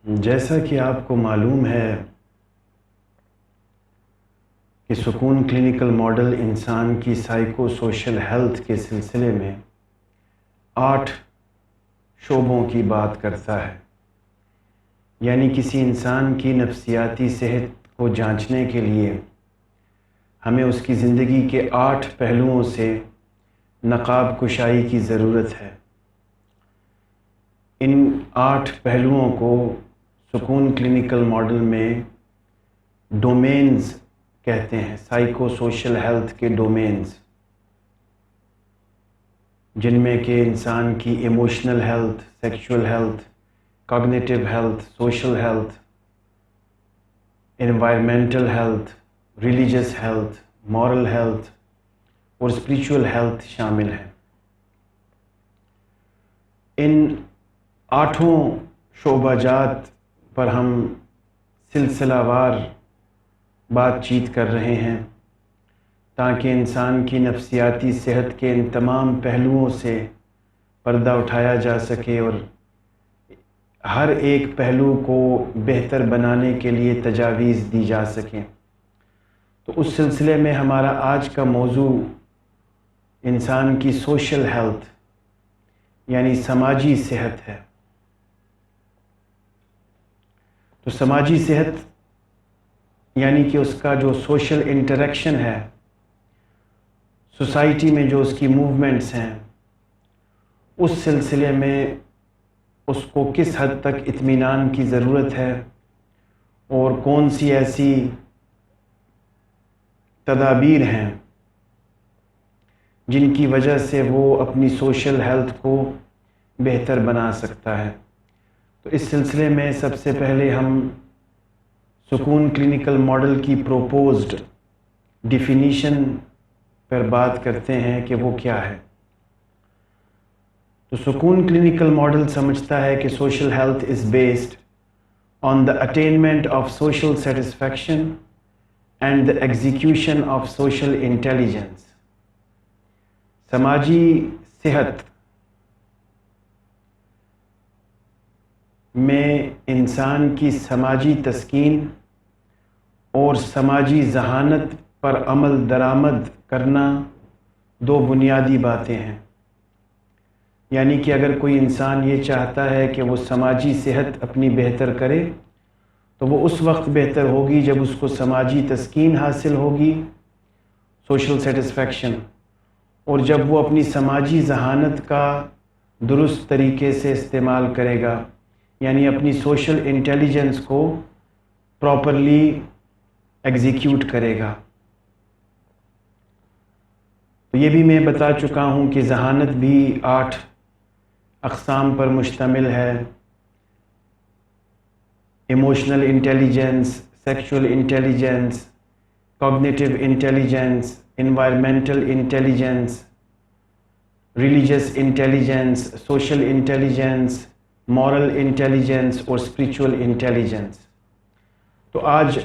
جیسا کہ آپ کو معلوم ہے کہ سکون کلینکل ماڈل انسان کی سائیکو سوشل ہیلتھ کے سلسلے میں 8 شعبوں کی بات کرتا ہے، یعنی کسی انسان کی نفسیاتی صحت کو جانچنے کے لیے ہمیں اس کی زندگی کے 8 پہلوؤں سے نقاب کشائی کی ضرورت ہے۔ ان 8 پہلوؤں کو سکون کلینکل ماڈل میں ڈومینز کہتے ہیں، سائیکو سوشل ہیلتھ کے ڈومینز، جن میں کہ انسان کی emotional health, sexual health, cognitive health, social health, environmental health, religious health, moral health اور اسپریچول ہیلتھ شامل ہیں۔ ان 8 شعبہ جات پر ہم سلسلہ وار بات چیت کر رہے ہیں تاکہ انسان کی نفسیاتی صحت کے ان تمام پہلوؤں سے پردہ اٹھایا جا سکے اور ہر ایک پہلو کو بہتر بنانے کے لیے تجاویز دی جا سکیں۔ تو اس سلسلے میں ہمارا آج کا موضوع انسان کی سوشل ہیلتھ یعنی سماجی صحت ہے۔ تو سماجی صحت یعنی کہ اس کا جو سوشل انٹریکشن ہے، سوسائٹی میں جو اس کی موومنٹس ہیں، اس سلسلے میں اس کو کس حد تک اطمینان کی ضرورت ہے اور کون سی ایسی تدابیر ہیں جن کی وجہ سے وہ اپنی سوشل ہیلتھ کو بہتر بنا سکتا ہے۔ تو اس سلسلے میں سب سے پہلے ہم سکون کلینکل ماڈل کی پروپوزڈ ڈیفینیشن پر بات کرتے ہیں کہ وہ کیا ہے۔ تو سکون کلینکل ماڈل سمجھتا ہے کہ social health is based on the attainment of social satisfaction and the execution of social intelligence. سماجی صحت میں انسان کی سماجی تسکین اور سماجی ذہانت پر عمل درآمد کرنا 2 بنیادی باتیں ہیں۔ یعنی کہ اگر کوئی انسان یہ چاہتا ہے کہ وہ سماجی صحت اپنی بہتر کرے تو وہ اس وقت بہتر ہوگی جب اس کو سماجی تسکین حاصل ہوگی، سوشل سیٹسفیکشن، اور جب وہ اپنی سماجی ذہانت کا درست طریقے سے استعمال کرے گا، یعنی اپنی سوشل انٹیلیجنس کو پراپرلی ایگزیکیوٹ کرے گا۔ تو یہ بھی میں بتا چکا ہوں کہ ذہانت بھی 8 اقسام پر مشتمل ہے: emotional intelligence, sexual intelligence, cognitive intelligence, environmental intelligence, religious intelligence, social intelligence, moral intelligence اور اسپریچول انٹیلیجنس۔ تو آج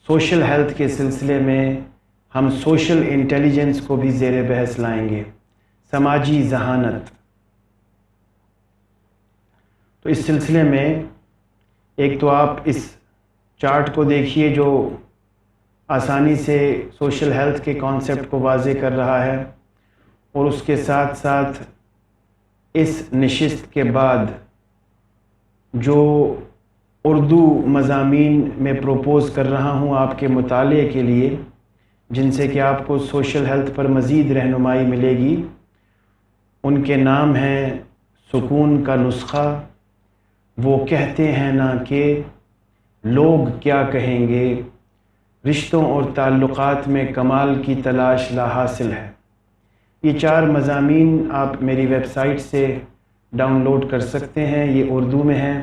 سوشل ہیلتھ کے سلسلے میں ہم سوشل انٹیلیجنس کو بھی زیر بحث لائیں گے، سماجی ذہانت۔ تو اس سلسلے میں ایک تو آپ اس چارٹ کو دیکھیے جو آسانی سے سوشل ہیلتھ کے کانسیپٹ کو واضح کر رہا ہے، اور اس کے ساتھ ساتھ اس نشست کے بعد جو اردو مضامین میں پروپوز کر رہا ہوں آپ کے مطالعے کے لیے، جن سے کہ آپ کو سوشل ہیلتھ پر مزید رہنمائی ملے گی، ان کے نام ہیں سکون کا نسخہ، وہ کہتے ہیں نا کہ لوگ کیا کہیں گے، رشتوں اور تعلقات میں کمال کی تلاش لا حاصل ہے۔ یہ 4 مضامین آپ میری ویب سائٹ سے ڈاؤن لوڈ کر سکتے ہیں، یہ اردو میں ہیں۔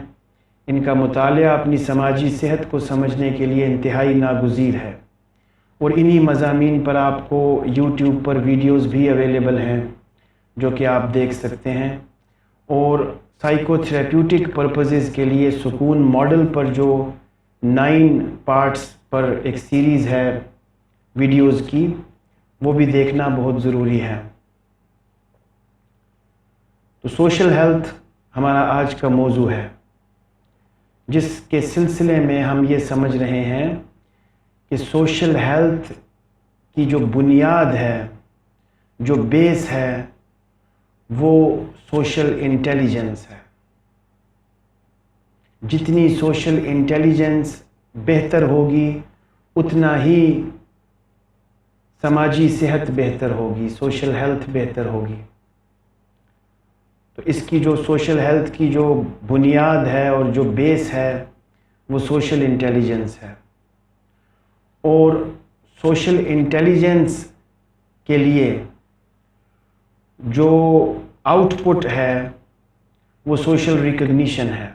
ان کا مطالعہ اپنی سماجی صحت کو سمجھنے کے لیے انتہائی ناگزیر ہے، اور انہی مضامین پر آپ کو یوٹیوب پر ویڈیوز بھی اویلیبل ہیں جو کہ آپ دیکھ سکتے ہیں۔ اور سائیکو تھراپیوٹک پرپزز کے لیے سکون ماڈل پر جو 9 پارٹس پر ایک سیریز ہے ویڈیوز کی، وہ بھی دیکھنا بہت ضروری ہے۔ تو سوشل ہیلتھ ہمارا آج کا موضوع ہے۔ جس کے سلسلے میں ہم یہ سمجھ رہے ہیں کہ سوشل ہیلتھ کی جو بنیاد ہے، جو بیس ہے، وہ سوشل انٹیلیجنس ہے۔ جتنی سوشل انٹیلیجنس بہتر ہوگی اتنا ہی سماجی صحت بہتر ہوگی، سوشل ہیلتھ بہتر ہوگی۔ تو اس کی جو سوشل ہیلتھ کی جو بنیاد ہے اور جو بیس ہے وہ سوشل انٹیلیجنس ہے، اور سوشل انٹیلیجنس کے لیے جو آؤٹ پٹ ہے وہ سوشل ریکگنیشن ہے۔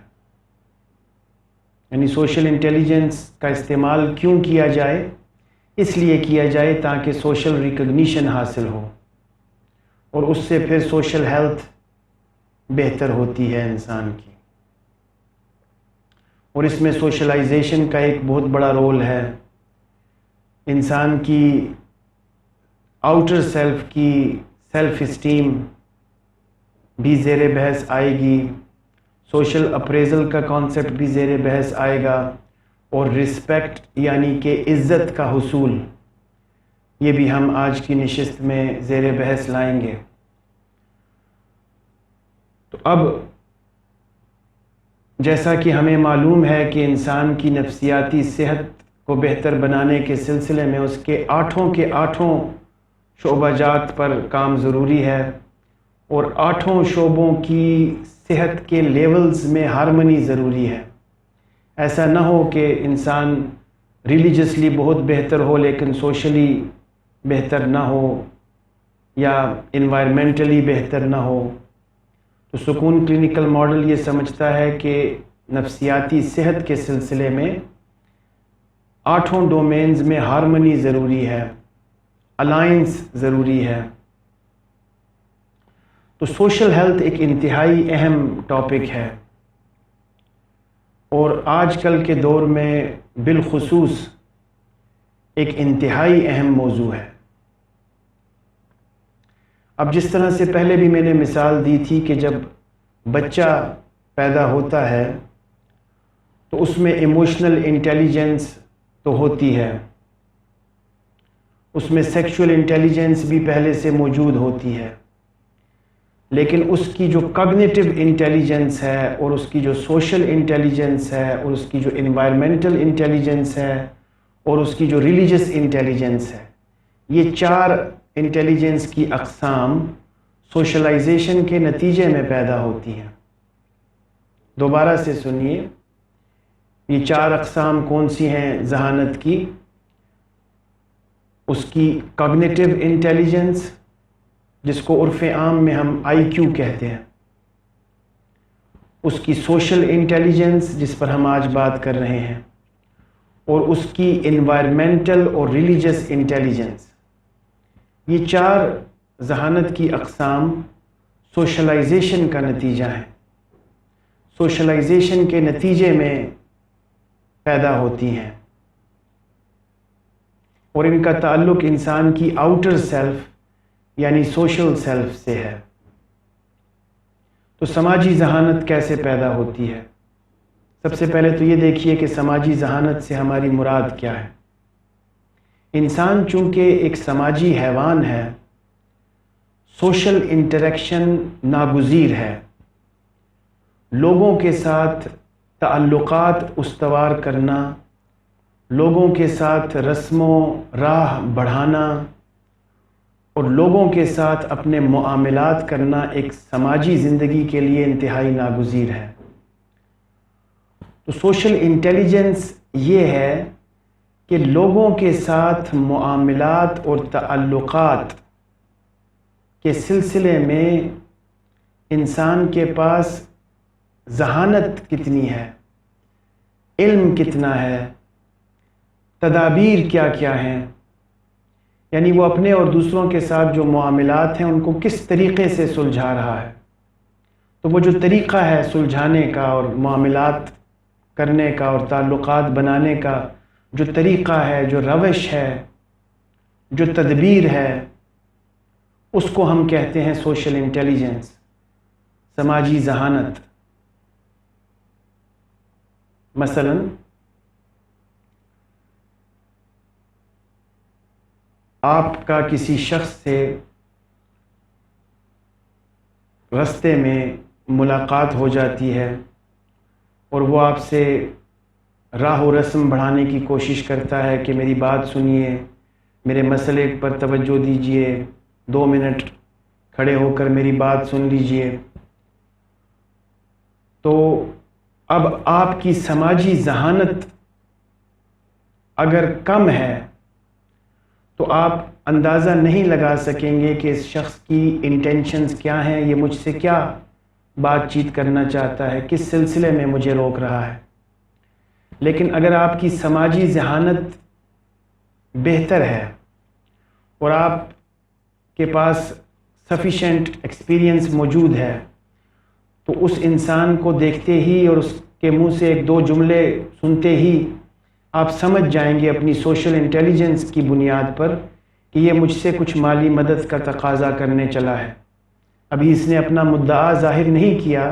یعنی سوشل انٹیلیجنس کا استعمال کیوں کیا جائے؟ اس لیے کیا جائے تاکہ سوشل ریکگنیشن حاصل ہو، اور اس سے پھر سوشل ہیلتھ بہتر ہوتی ہے انسان کی۔ اور اس میں سوشلائزیشن کا ایک بہت بڑا رول ہے۔ انسان کی آؤٹر سیلف کی سیلف اسٹیم بھی زیر بحث آئے گی، سوشل اپریزل کا کانسیپٹ بھی زیر بحث آئے گا، اور رسپیکٹ یعنی کہ عزت کا حصول، یہ بھی ہم آج کی نشست میں زیر بحث لائیں گے۔ تو اب جیسا کہ ہمیں معلوم ہے کہ انسان کی نفسیاتی صحت کو بہتر بنانے کے سلسلے میں اس کے آٹھوں شعبہ جات پر کام ضروری ہے، اور آٹھوں شعبوں کی صحت کے لیولز میں ہارمنی ضروری ہے۔ ایسا نہ ہو کہ انسان ریلیجسلی بہت بہتر ہو لیکن سوشلی بہتر نہ ہو، یا انوائرمنٹلی بہتر نہ ہو۔ تو سکون کلینکل ماڈل یہ سمجھتا ہے کہ نفسیاتی صحت کے سلسلے میں آٹھوں ڈومینز میں ہارمنی ضروری ہے، الائنس ضروری ہے۔ تو سوشل ہیلتھ ایک انتہائی اہم ٹاپک ہے، اور آج کل کے دور میں بالخصوص ایک انتہائی اہم موضوع ہے۔ اب جس طرح سے پہلے بھی میں نے مثال دی تھی کہ جب بچہ پیدا ہوتا ہے تو اس میں ایموشنل انٹیلیجنس تو ہوتی ہے، اس میں سیکشول انٹیلیجنس بھی پہلے سے موجود ہوتی ہے، لیکن اس کی جو کگنیٹو انٹیلیجنس ہے، اور اس کی جو سوشل انٹیلیجنس ہے، اور اس کی جو انوائرمنٹل انٹیلیجنس ہے، اور اس کی جو ریلیجس انٹیلیجنس ہے، یہ چار انٹیلیجنس کی اقسام سوشلائزیشن کے نتیجے میں پیدا ہوتی ہیں۔ دوبارہ سے سنیے، یہ چار اقسام کون سی ہیں ذہانت کی؟ اس کی کاگنیٹو انٹیلیجنس، جس کو عرف عام میں ہم آئی کیو کہتے ہیں، اس کی سوشل انٹیلیجنس جس پر ہم آج بات کر رہے ہیں، اور اس کی انوائرمنٹل اور ریلیجس انٹیلیجنس۔ یہ چار ذہانت کی اقسام سوشلائزیشن کا نتیجہ ہے، سوشلائزیشن کے نتیجے میں پیدا ہوتی ہیں، اور ان کا تعلق انسان کی آؤٹر سیلف یعنی سوشل سیلف سے ہے۔ تو سماجی ذہانت کیسے پیدا ہوتی ہے؟ سب سے پہلے تو یہ دیکھیے کہ سماجی ذہانت سے ہماری مراد کیا ہے۔ انسان چونکہ ایک سماجی حیوان ہے، سوشل انٹریکشن ناگزیر ہے، لوگوں کے ساتھ تعلقات استوار کرنا، لوگوں کے ساتھ رسم و راہ بڑھانا، اور لوگوں کے ساتھ اپنے معاملات کرنا ایک سماجی زندگی کے لیے انتہائی ناگزیر ہے۔ تو سوشل انٹیلیجنس یہ ہے کہ لوگوں کے ساتھ معاملات اور تعلقات کے سلسلے میں انسان کے پاس ذہانت کتنی ہے، علم کتنا ہے، تدابیر کیا کیا ہیں، یعنی وہ اپنے اور دوسروں کے ساتھ جو معاملات ہیں ان کو کس طریقے سے سلجھا رہا ہے۔ تو وہ جو طریقہ ہے سلجھانے کا اور معاملات کرنے کا اور تعلقات بنانے کا جو طریقہ ہے، جو روش ہے، جو تدبیر ہے، اس کو ہم کہتے ہیں سوشل انٹیلیجنس، سماجی ذہانت۔ مثلا آپ کا کسی شخص سے راستے میں ملاقات ہو جاتی ہے اور وہ آپ سے راہ و رسم بڑھانے کی کوشش کرتا ہے کہ میری بات سنیے، میرے مسئلے پر توجہ دیجیے، 2 منٹ کھڑے ہو کر میری بات سن لیجیے. تو اب آپ کی سماجی ذہانت اگر کم ہے تو آپ اندازہ نہیں لگا سکیں گے کہ اس شخص کی انٹینشنز کیا ہیں، یہ مجھ سے کیا بات چیت کرنا چاہتا ہے، کس سلسلے میں مجھے روک رہا ہے. لیکن اگر آپ کی سماجی ذہانت بہتر ہے اور آپ کے پاس سفیشینٹ ایکسپیرینس موجود ہے تو اس انسان کو دیکھتے ہی اور اس کے منہ سے 1-2 جملے سنتے ہی آپ سمجھ جائیں گے اپنی سوشل انٹیلیجنس کی بنیاد پر کہ یہ مجھ سے کچھ مالی مدد کا تقاضا کرنے چلا ہے. ابھی اس نے اپنا مدعا ظاہر نہیں کیا،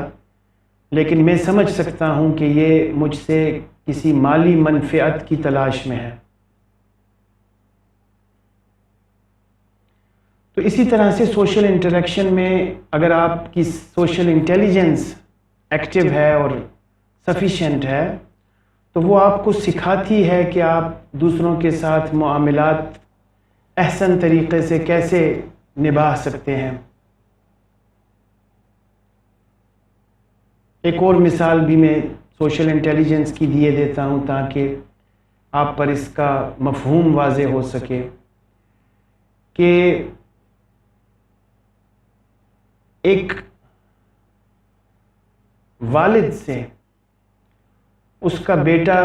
لیکن میں سمجھ سکتا ہوں کہ یہ مجھ سے کسی مالی منفعت کی تلاش میں ہے. تو اسی طرح سے سوشل انٹریکشن میں اگر آپ کی سوشل انٹیلیجنس ایکٹیو ہے اور سفیشینٹ ہے تو وہ آپ کو سکھاتی ہے کہ آپ دوسروں کے ساتھ معاملات احسن طریقے سے کیسے نبھا سکتے ہیں. ایک اور مثال بھی میں سوشل انٹیلیجنس کی دیے دیتا ہوں تاکہ آپ پر اس کا مفہوم واضح ہو سکے کہ ایک والد سے اس کا بیٹا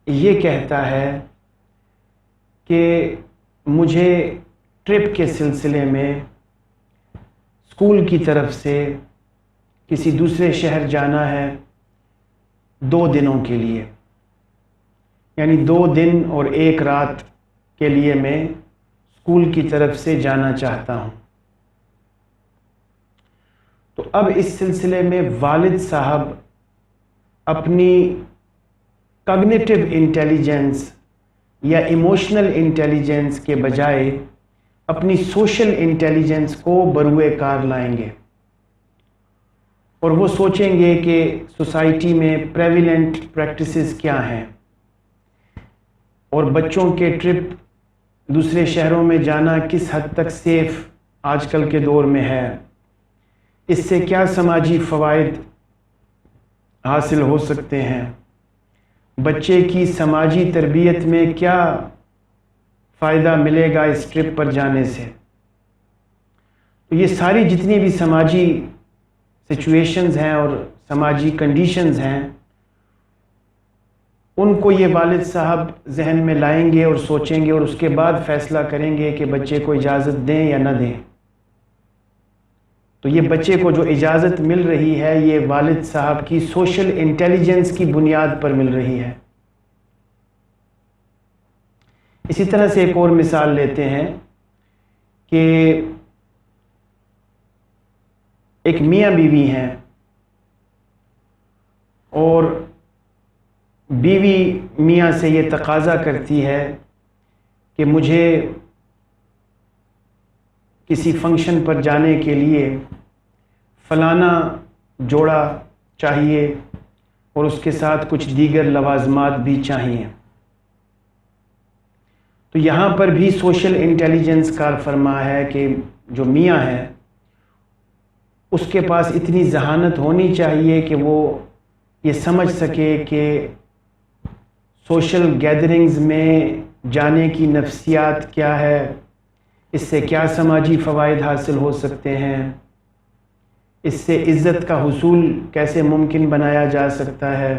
یہ کہتا ہے کہ مجھے ٹرپ کے سلسلے میں اسکول کی طرف سے کسی دوسرے شہر جانا ہے 2 دنوں کے لیے، یعنی 2 دن اور 1 رات کے لیے میں اسکول کی طرف سے جانا چاہتا ہوں. تو اب اس سلسلے میں والد صاحب اپنی کگنیٹو انٹیلیجنس یا ایموشنل انٹیلیجنس کے بجائے اپنی سوشل انٹیلیجنس کو بروئے کار لائیں گے اور وہ سوچیں گے کہ سوسائٹی میں پریویلنٹ پریکٹسز کیا ہیں اور بچوں کے ٹرپ دوسرے شہروں میں جانا کس حد تک سیف آج کل کے دور میں ہے، اس سے کیا سماجی فوائد حاصل ہو سکتے ہیں، بچے کی سماجی تربیت میں کیا فائدہ ملے گا اس ٹرپ پر جانے سے. تو یہ ساری جتنی بھی سماجی سچویشنز ہیں اور سماجی کنڈیشنز ہیں ان کو یہ والد صاحب ذہن میں لائیں گے اور سوچیں گے اور اس کے بعد فیصلہ کریں گے کہ بچے کو اجازت دیں یا نہ دیں. تو یہ بچے کو جو اجازت مل رہی ہے یہ والد صاحب کی سوشل انٹیلیجنس کی بنیاد پر مل رہی ہے. اسی طرح سے ایک اور مثال لیتے ہیں کہ ایک میاں بیوی ہیں اور بیوی میاں سے یہ تقاضا کرتی ہے کہ مجھے کسی فنکشن پر جانے کے لیے فلانا جوڑا چاہیے اور اس کے ساتھ کچھ دیگر لوازمات بھی چاہیے. تو یہاں پر بھی سوشل انٹیلیجنس کار فرما ہے کہ جو میاں ہے اس کے پاس اتنی ذہانت ہونی چاہیے کہ وہ یہ سمجھ سکے کہ سوشل گیدرنگز میں جانے کی نفسیات کیا ہے، اس سے کیا سماجی فوائد حاصل ہو سکتے ہیں، اس سے عزت کا حصول کیسے ممکن بنایا جا سکتا ہے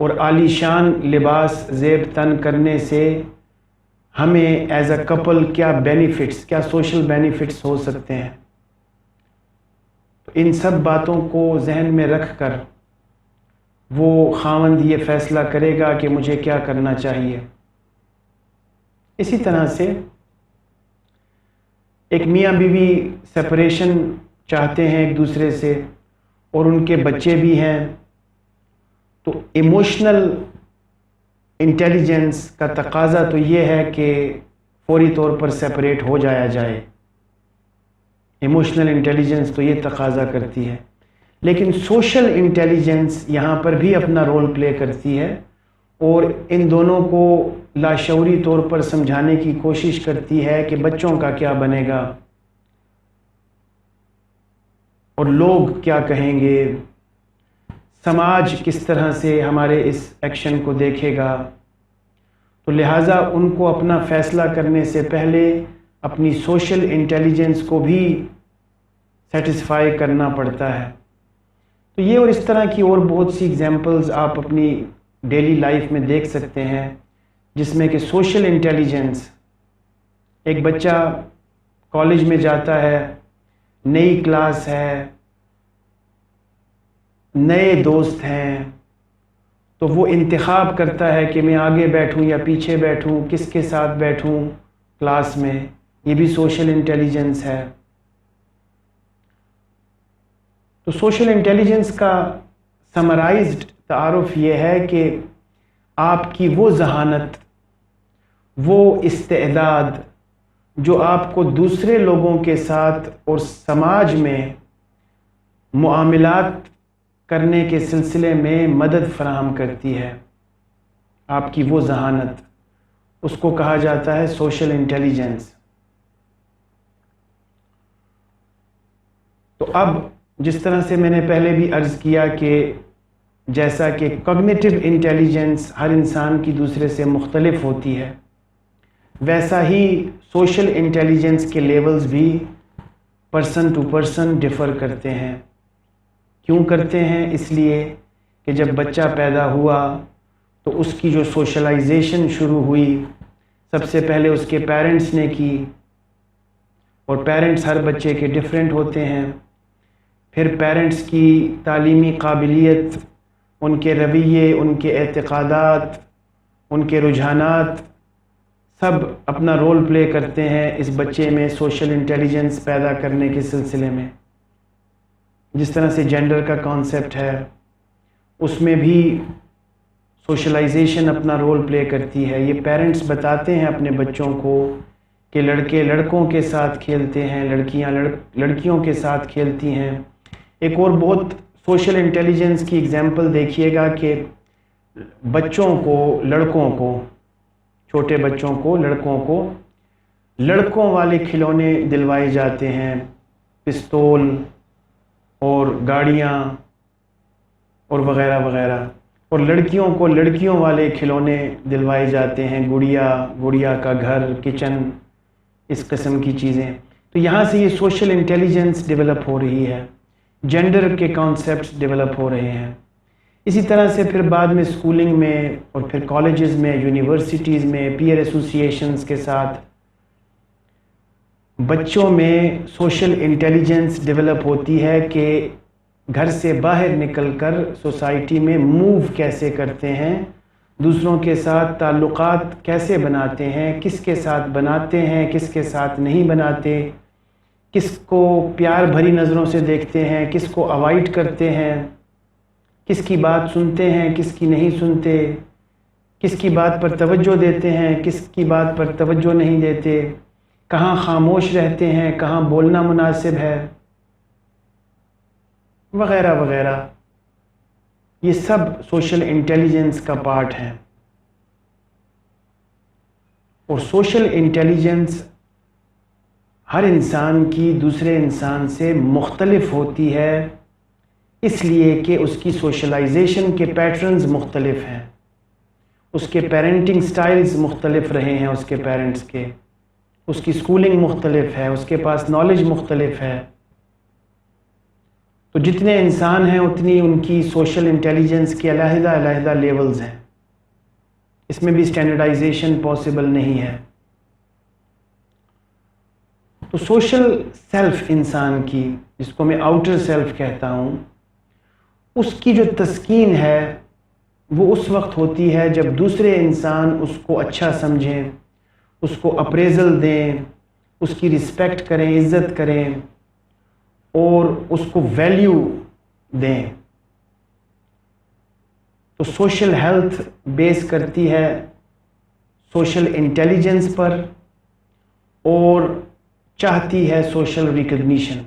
اور عالی شان لباس زیب تن کرنے سے ہمیں ایز اے کپل کیا بینیفٹس، کیا سوشل بینیفٹس ہو سکتے ہیں. تو ان سب باتوں کو ذہن میں رکھ کر وہ خاوند یہ فیصلہ کرے گا کہ مجھے کیا کرنا چاہیے. اسی طرح سے ایک میاں بیوی سپریشن چاہتے ہیں ایک دوسرے سے اور ان کے بچے بھی ہیں تو ایموشنل انٹیلیجنس کا تقاضا تو یہ ہے کہ فوری طور پر سیپریٹ ہو جایا جائے. ایموشنل انٹیلیجنس تو یہ تقاضا کرتی ہے، لیکن سوشل انٹیلیجنس یہاں پر بھی اپنا رول پلے کرتی ہے اور ان دونوں کو لاشعوری طور پر سمجھانے کی کوشش کرتی ہے کہ بچوں کا کیا بنے گا اور لوگ کیا کہیں گے، سماج کس طرح سے ہمارے اس ایکشن کو دیکھے گا. تو لہٰذا ان کو اپنا فیصلہ کرنے سے پہلے اپنی سوشل انٹیلیجنس کو بھی سیٹسفائی کرنا پڑتا ہے. تو یہ اور اس طرح کی اور بہت سی ایگزامپلز آپ اپنی ڈیلی لائف میں دیکھ سکتے ہیں جس میں کہ سوشل انٹیلیجنس، ایک بچہ کالج میں جاتا ہے، نئی کلاس ہے، نئے دوست ہیں، تو وہ انتخاب کرتا ہے کہ میں آگے بیٹھوں یا پیچھے بیٹھوں، کس کے ساتھ بیٹھوں کلاس میں. یہ بھی سوشل انٹیلیجنس ہے. تو سوشل انٹیلیجنس کا سمرائزڈ تعارف یہ ہے کہ آپ کی وہ ذہانت، وہ استعداد جو آپ کو دوسرے لوگوں کے ساتھ اور سماج میں معاملات کرنے کے سلسلے میں مدد فراہم کرتی ہے، آپ کی وہ ذہانت، اس کو کہا جاتا ہے سوشل انٹیلیجنس. تو اب جس طرح سے میں نے پہلے بھی عرض کیا کہ جیسا کہ کوگنیٹو انٹیلیجنس ہر انسان کی دوسرے سے مختلف ہوتی ہے، ویسا ہی سوشل انٹیلیجنس کے لیولز بھی پرسن ٹو پرسن ڈیفر کرتے ہیں. کیوں کرتے ہیں؟ اس لیے کہ جب بچہ پیدا ہوا تو اس کی جو سوشلائزیشن شروع ہوئی سب سے پہلے اس کے پیرنٹس نے کی، اور پیرنٹس ہر بچے کے ڈیفرنٹ ہوتے ہیں. پھر پیرنٹس کی تعلیمی قابلیت، ان کے رویے، ان کے اعتقادات، ان کے رجحانات سب اپنا رول پلے کرتے ہیں اس بچے میں سوشل انٹیلیجنس پیدا کرنے کے سلسلے میں. جس طرح سے جینڈر کا کانسیپٹ ہے، اس میں بھی سوشلائزیشن اپنا رول پلے کرتی ہے. یہ پیرنٹس بتاتے ہیں اپنے بچوں کو کہ لڑکے لڑکوں کے ساتھ کھیلتے ہیں، لڑکیاں لڑکیوں کے ساتھ کھیلتی ہیں. ایک اور بہت سوشل انٹیلیجنس کی اگزامپل دیکھیے گا کہ بچوں کو، لڑکوں کو، چھوٹے بچوں کو، لڑکوں کو لڑکوں والے کھلونے دلوائے جاتے ہیں، پستول اور گاڑیاں اور وغیرہ وغیرہ، اور لڑکیوں کو لڑکیوں والے کھلونے دلوائے جاتے ہیں، گڑیا کا گھر، کچن، اس قسم کی چیزیں. تو یہاں سے یہ سوشل انٹیلیجنس ڈیولپ ہو رہی ہے، جینڈر کے کانسیپٹس ڈیولپ ہو رہے ہیں. اسی طرح سے پھر بعد میں اسکولنگ میں اور پھر کالجز میں، یونیورسٹیز میں پیئر ایسوسیشنز کے ساتھ بچوں میں سوشل انٹیلیجنس ڈیولپ ہوتی ہے کہ گھر سے باہر نکل کر سوسائٹی میں موو کیسے کرتے ہیں، دوسروں کے ساتھ تعلقات کیسے بناتے ہیں، کس کے ساتھ بناتے ہیں، کس کے ساتھ نہیں بناتے، کس کو پیار بھری نظروں سے دیکھتے ہیں، کس کو اوائڈ کرتے ہیں، کس کی بات سنتے ہیں، کس کی نہیں سنتے، کس کی بات پر توجہ دیتے ہیں، کس کی بات پر توجہ نہیں دیتے، کہاں خاموش رہتے ہیں، کہاں بولنا مناسب ہے، وغیرہ وغیرہ. یہ سب سوشل انٹیلیجنس کا پارٹ ہے. اور سوشل انٹیلیجنس ہر انسان کی دوسرے انسان سے مختلف ہوتی ہے، اس لیے کہ اس کی سوشلائزیشن کے پیٹرنز مختلف ہیں، اس کے پیرنٹنگ سٹائلز مختلف رہے ہیں، اس کے پیرنٹس کے، اس کی سکولنگ مختلف ہے، اس کے پاس نالج مختلف ہے. تو جتنے انسان ہیں اتنی ان کی سوشل انٹیلیجنس کے علیحدہ علیحدہ لیولز ہیں. اس میں بھی اسٹینڈرڈائزیشن پاسبل نہیں ہے. تو سوشل سیلف انسان کی، جس کو میں آؤٹر سیلف کہتا ہوں، اس کی جو تسکین ہے وہ اس وقت ہوتی ہے جب دوسرے انسان اس کو اچھا سمجھیں، اس کو اپریزل دیں، اس کی رسپیکٹ کریں، عزت کریں اور اس کو ویلیو دیں. تو سوشل ہیلتھ بیس کرتی ہے سوشل انٹیلیجنس پر اور چاہتی ہے سوشل ریکگنیشن.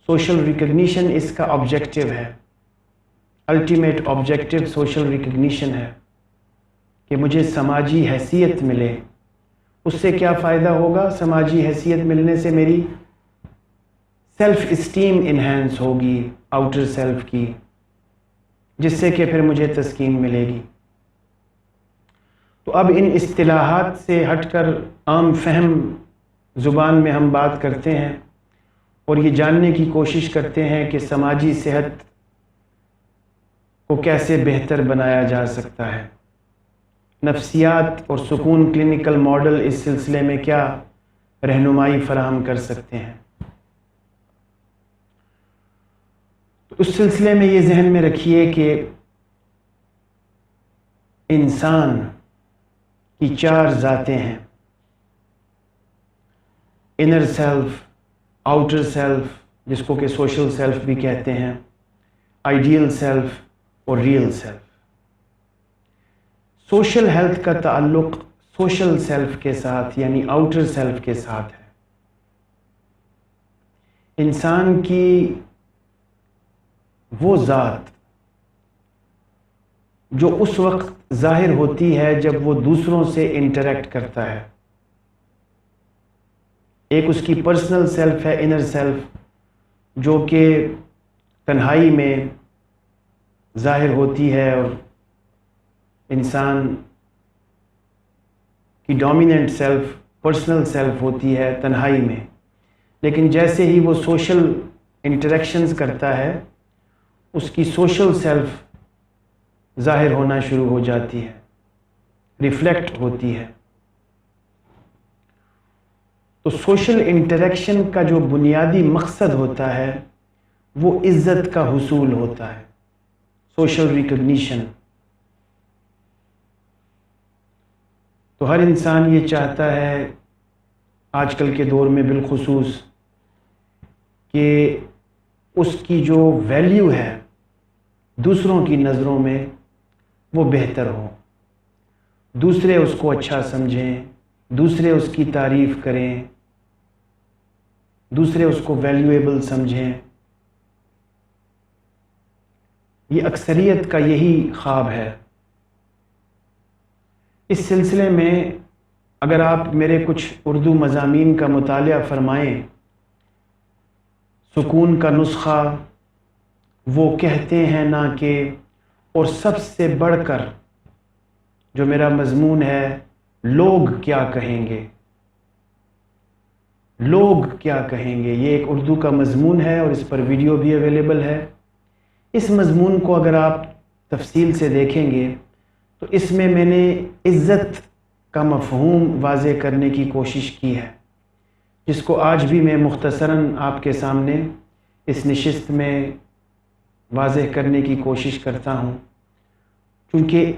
سوشل ریکگنیشن اس کا آبجیکٹو ہے، الٹیمیٹ آبجیکٹو سوشل ریکگنیشن ہے کہ مجھے سماجی حیثیت ملے. اس سے کیا فائدہ ہوگا؟ سماجی حیثیت ملنے سے میری سیلف اسٹیم انہینس ہوگی آؤٹر سیلف کی، جس سے کہ پھر مجھے تسکین ملے گی. تو اب ان اصطلاحات سے ہٹ کر عام فہم زبان میں ہم بات کرتے ہیں اور یہ جاننے کی کوشش کرتے ہیں کہ سماجی صحت کو کیسے بہتر بنایا جا سکتا ہے. نفسیات اور سکون کلینکل ماڈل اس سلسلے میں کیا رہنمائی فراہم کر سکتے ہیں. تو اس سلسلے میں یہ ذہن میں رکھیے کہ انسان کی 4 ذاتیں ہیں: انر سیلف، آؤٹر سیلف جس کو کہ سوشل سیلف بھی کہتے ہیں، آئیڈیل سیلف اور ریئل سیلف. سوشل ہیلتھ کا تعلق سوشل سیلف کے ساتھ یعنی آؤٹر سیلف کے ساتھ ہے. انسان کی وہ ذات جو اس وقت ظاہر ہوتی ہے جب وہ دوسروں سے انٹریکٹ کرتا ہے. ایک اس کی پرسنل سیلف ہے، انر سیلف، جو کہ تنہائی میں ظاہر ہوتی ہے اور انسان کی ڈومیننٹ سیلف پرسنل سیلف ہوتی ہے تنہائی میں. لیکن جیسے ہی وہ سوشل انٹریکشنز کرتا ہے اس کی سوشل سیلف ظاہر ہونا شروع ہو جاتی ہے، ریفلیکٹ ہوتی ہے. تو سوشل انٹریکشن کا جو بنیادی مقصد ہوتا ہے وہ عزت کا حصول ہوتا ہے، سوشل ریکگنیشن. تو ہر انسان یہ چاہتا ہے آج کل کے دور میں بالخصوص کہ اس کی جو ویلیو ہے دوسروں کی نظروں میں وہ بہتر ہو، دوسرے اس کو اچھا سمجھیں، دوسرے اس کی تعریف کریں، دوسرے اس کو ویلیویبل سمجھیں. یہ اکثریت کا یہی خواب ہے. اس سلسلے میں اگر آپ میرے کچھ اردو مضامین کا مطالعہ فرمائیں، سکون کا نسخہ، وہ کہتے ہیں نا کہ، اور سب سے بڑھ کر جو میرا مضمون ہے، لوگ کیا کہیں گے. لوگ کیا کہیں گے، یہ ایک اردو کا مضمون ہے اور اس پر ویڈیو بھی اویلیبل ہے. اس مضمون کو اگر آپ تفصیل سے دیکھیں گے تو اس میں نے عزت کا مفہوم واضح کرنے کی کوشش کی ہے، جس کو آج بھی میں مختصراً آپ کے سامنے اس نشست میں واضح کرنے کی کوشش کرتا ہوں. کیونکہ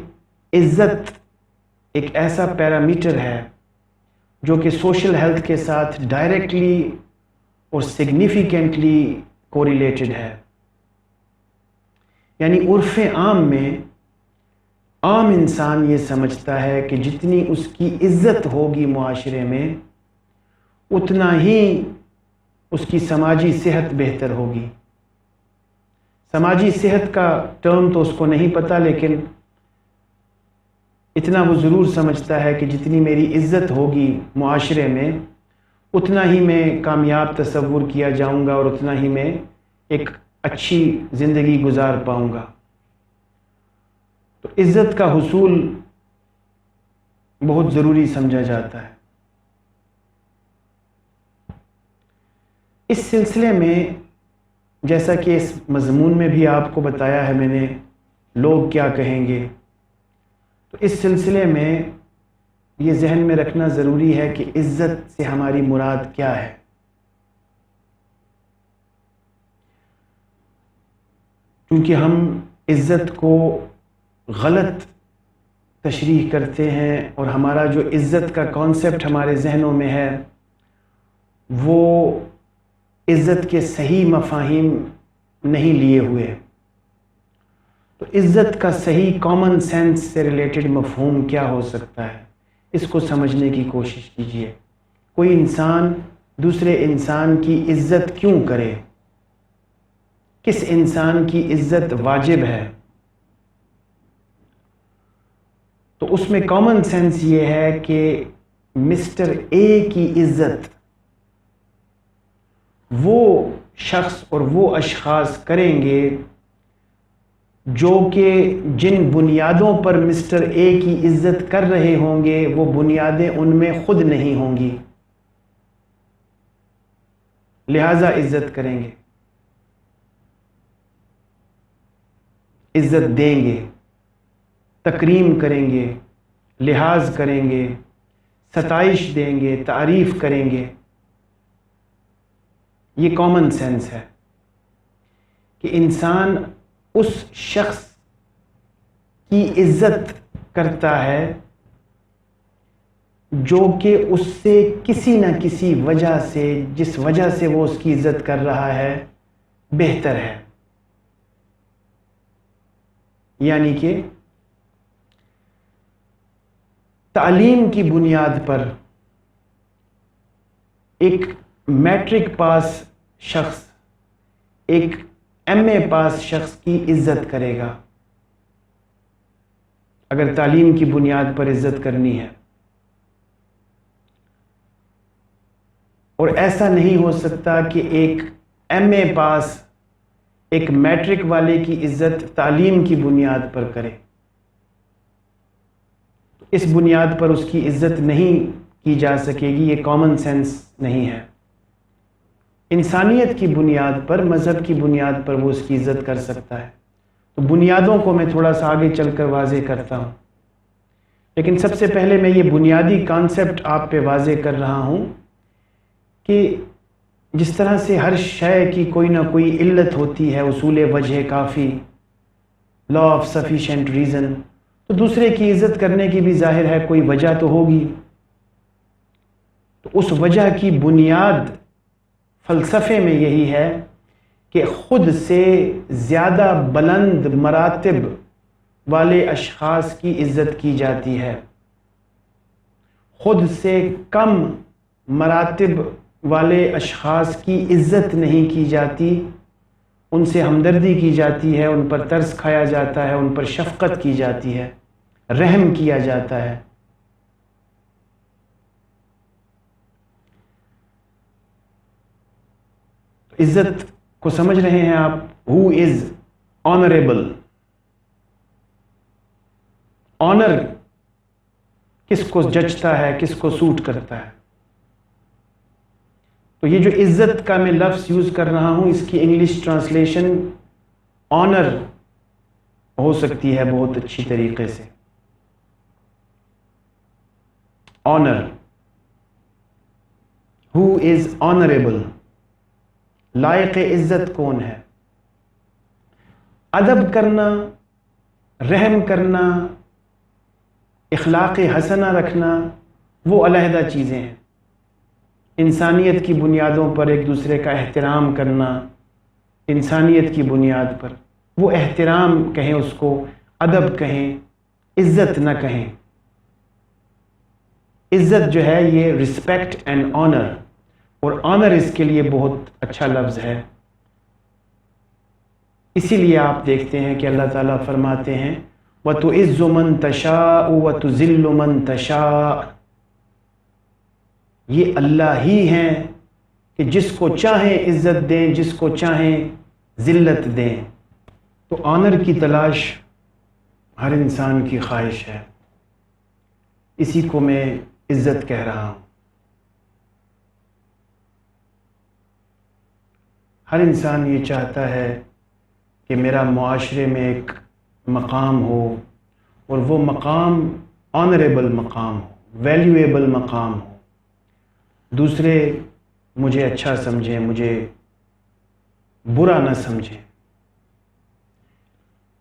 عزت ایک ایسا پیرامیٹر ہے جو کہ سوشل ہیلتھ کے ساتھ ڈائریکٹلی اور سگنیفیکنٹلی کوریلیٹڈ ہے. یعنی عرف عام میں عام انسان یہ سمجھتا ہے کہ جتنی اس کی عزت ہوگی معاشرے میں اتنا ہی اس کی سماجی صحت بہتر ہوگی. سماجی صحت کا ٹرم تو اس کو نہیں پتہ، لیکن اتنا وہ ضرور سمجھتا ہے کہ جتنی میری عزت ہوگی معاشرے میں اتنا ہی میں کامیاب تصور کیا جاؤں گا اور اتنا ہی میں ایک اچھی زندگی گزار پاؤں گا. تو عزت کا حصول بہت ضروری سمجھا جاتا ہے. اس سلسلے میں جیسا کہ اس مضمون میں بھی آپ کو بتایا ہے میں نے، لوگ کیا کہیں گے، تو اس سلسلے میں یہ ذہن میں رکھنا ضروری ہے کہ عزت سے ہماری مراد کیا ہے. کیونکہ ہم عزت کو غلط تشریح کرتے ہیں اور ہمارا جو عزت کا کانسیپٹ ہمارے ذہنوں میں ہے وہ عزت کے صحیح مفاہیم نہیں لیے ہوئے. تو عزت کا صحیح کامن سینس سے ریلیٹڈ مفہوم کیا ہو سکتا ہے، اس کو سمجھنے کی کوشش کیجیے۔ کوئی انسان دوسرے انسان کی عزت کیوں کرے؟ کس انسان کی عزت واجب ہے؟ تو اس میں کامن سینس یہ ہے کہ مسٹر اے کی عزت وہ شخص اور وہ اشخاص کریں گے جو کہ جن بنیادوں پر مسٹر اے کی عزت کر رہے ہوں گے وہ بنیادیں ان میں خود نہیں ہوں گی، لہذا عزت کریں گے، عزت دیں گے، تکریم کریں گے، لحاظ کریں گے، ستائش دیں گے، تعریف کریں گے۔ یہ کامن سینس ہے کہ انسان اس شخص کی عزت کرتا ہے جو کہ اس سے کسی نہ کسی وجہ سے، جس وجہ سے وہ اس کی عزت کر رہا ہے، بہتر ہے۔ یعنی کہ تعلیم کی بنیاد پر ایک میٹرک پاس شخص ایک ایم اے پاس شخص کی عزت کرے گا، اگر تعلیم کی بنیاد پر عزت کرنی ہے۔ اور ایسا نہیں ہو سکتا کہ ایک ایم اے پاس ایک میٹرک والے کی عزت تعلیم کی بنیاد پر کرے، اس بنیاد پر اس کی عزت نہیں کی جا سکے گی، یہ کامن سینس نہیں ہے۔ انسانیت کی بنیاد پر، مذہب کی بنیاد پر وہ اس کی عزت کر سکتا ہے۔ تو بنیادوں کو میں تھوڑا سا آگے چل کر واضح کرتا ہوں، لیکن سب سے پہلے میں یہ بنیادی کانسیپٹ آپ پہ واضح کر رہا ہوں کہ جس طرح سے ہر شے کی کوئی نہ کوئی علت ہوتی ہے، اصول وجہ کافی، لا آف سفیشینٹ ریزن، تو دوسرے کی عزت کرنے کی بھی ظاہر ہے کوئی وجہ تو ہوگی۔ تو اس وجہ کی بنیاد فلسفے میں یہی ہے کہ خود سے زیادہ بلند مراتب والے اشخاص کی عزت کی جاتی ہے، خود سے کم مراتب والے اشخاص کی عزت نہیں کی جاتی، ان سے ہمدردی کی جاتی ہے، ان پر ترس کھایا جاتا ہے، ان پر شفقت کی جاتی ہے، رحم کیا جاتا ہے۔ عزت کو سمجھ رہے ہیں آپ؟ ہو از آنریبل، آنر کس کو جچتا ہے، کس کو سوٹ کرتا ہے؟ تو یہ جو عزت کا میں لفظ یوز کر رہا ہوں، اس کی انگلش ٹرانسلیشن آنر ہو سکتی ہے بہت اچھی طریقے سے۔ آنر، ہو از آنریبل، لائق عزت کون ہے؟ ادب کرنا، رحم کرنا، اخلاق حسنہ رکھنا، وہ علیحدہ چیزیں ہیں۔ انسانیت کی بنیادوں پر ایک دوسرے کا احترام کرنا، انسانیت کی بنیاد پر، وہ احترام کہیں اس کو، ادب کہیں، عزت نہ کہیں۔ عزت جو ہے یہ رسپیکٹ اینڈ آنر، اور آنر اس کے لیے بہت اچھا لفظ ہے۔ اسی لیے آپ دیکھتے ہیں کہ اللہ تعالیٰ فرماتے ہیں وَتُعِزُّ مَن تَشَاءُ وَتُذِلُّ مَن تَشَاءُ، یہ اللہ ہی ہیں کہ جس کو چاہیں عزت دیں، جس کو چاہیں ذلت دیں۔ تو آنر کی تلاش ہر انسان کی خواہش ہے، اسی کو میں عزت کہہ رہا ہوں۔ ہر انسان یہ چاہتا ہے کہ میرا معاشرے میں ایک مقام ہو، اور وہ مقام آنریبل مقام ہو، ویلیویبل مقام ہو، دوسرے مجھے اچھا سمجھیں، مجھے برا نہ سمجھیں،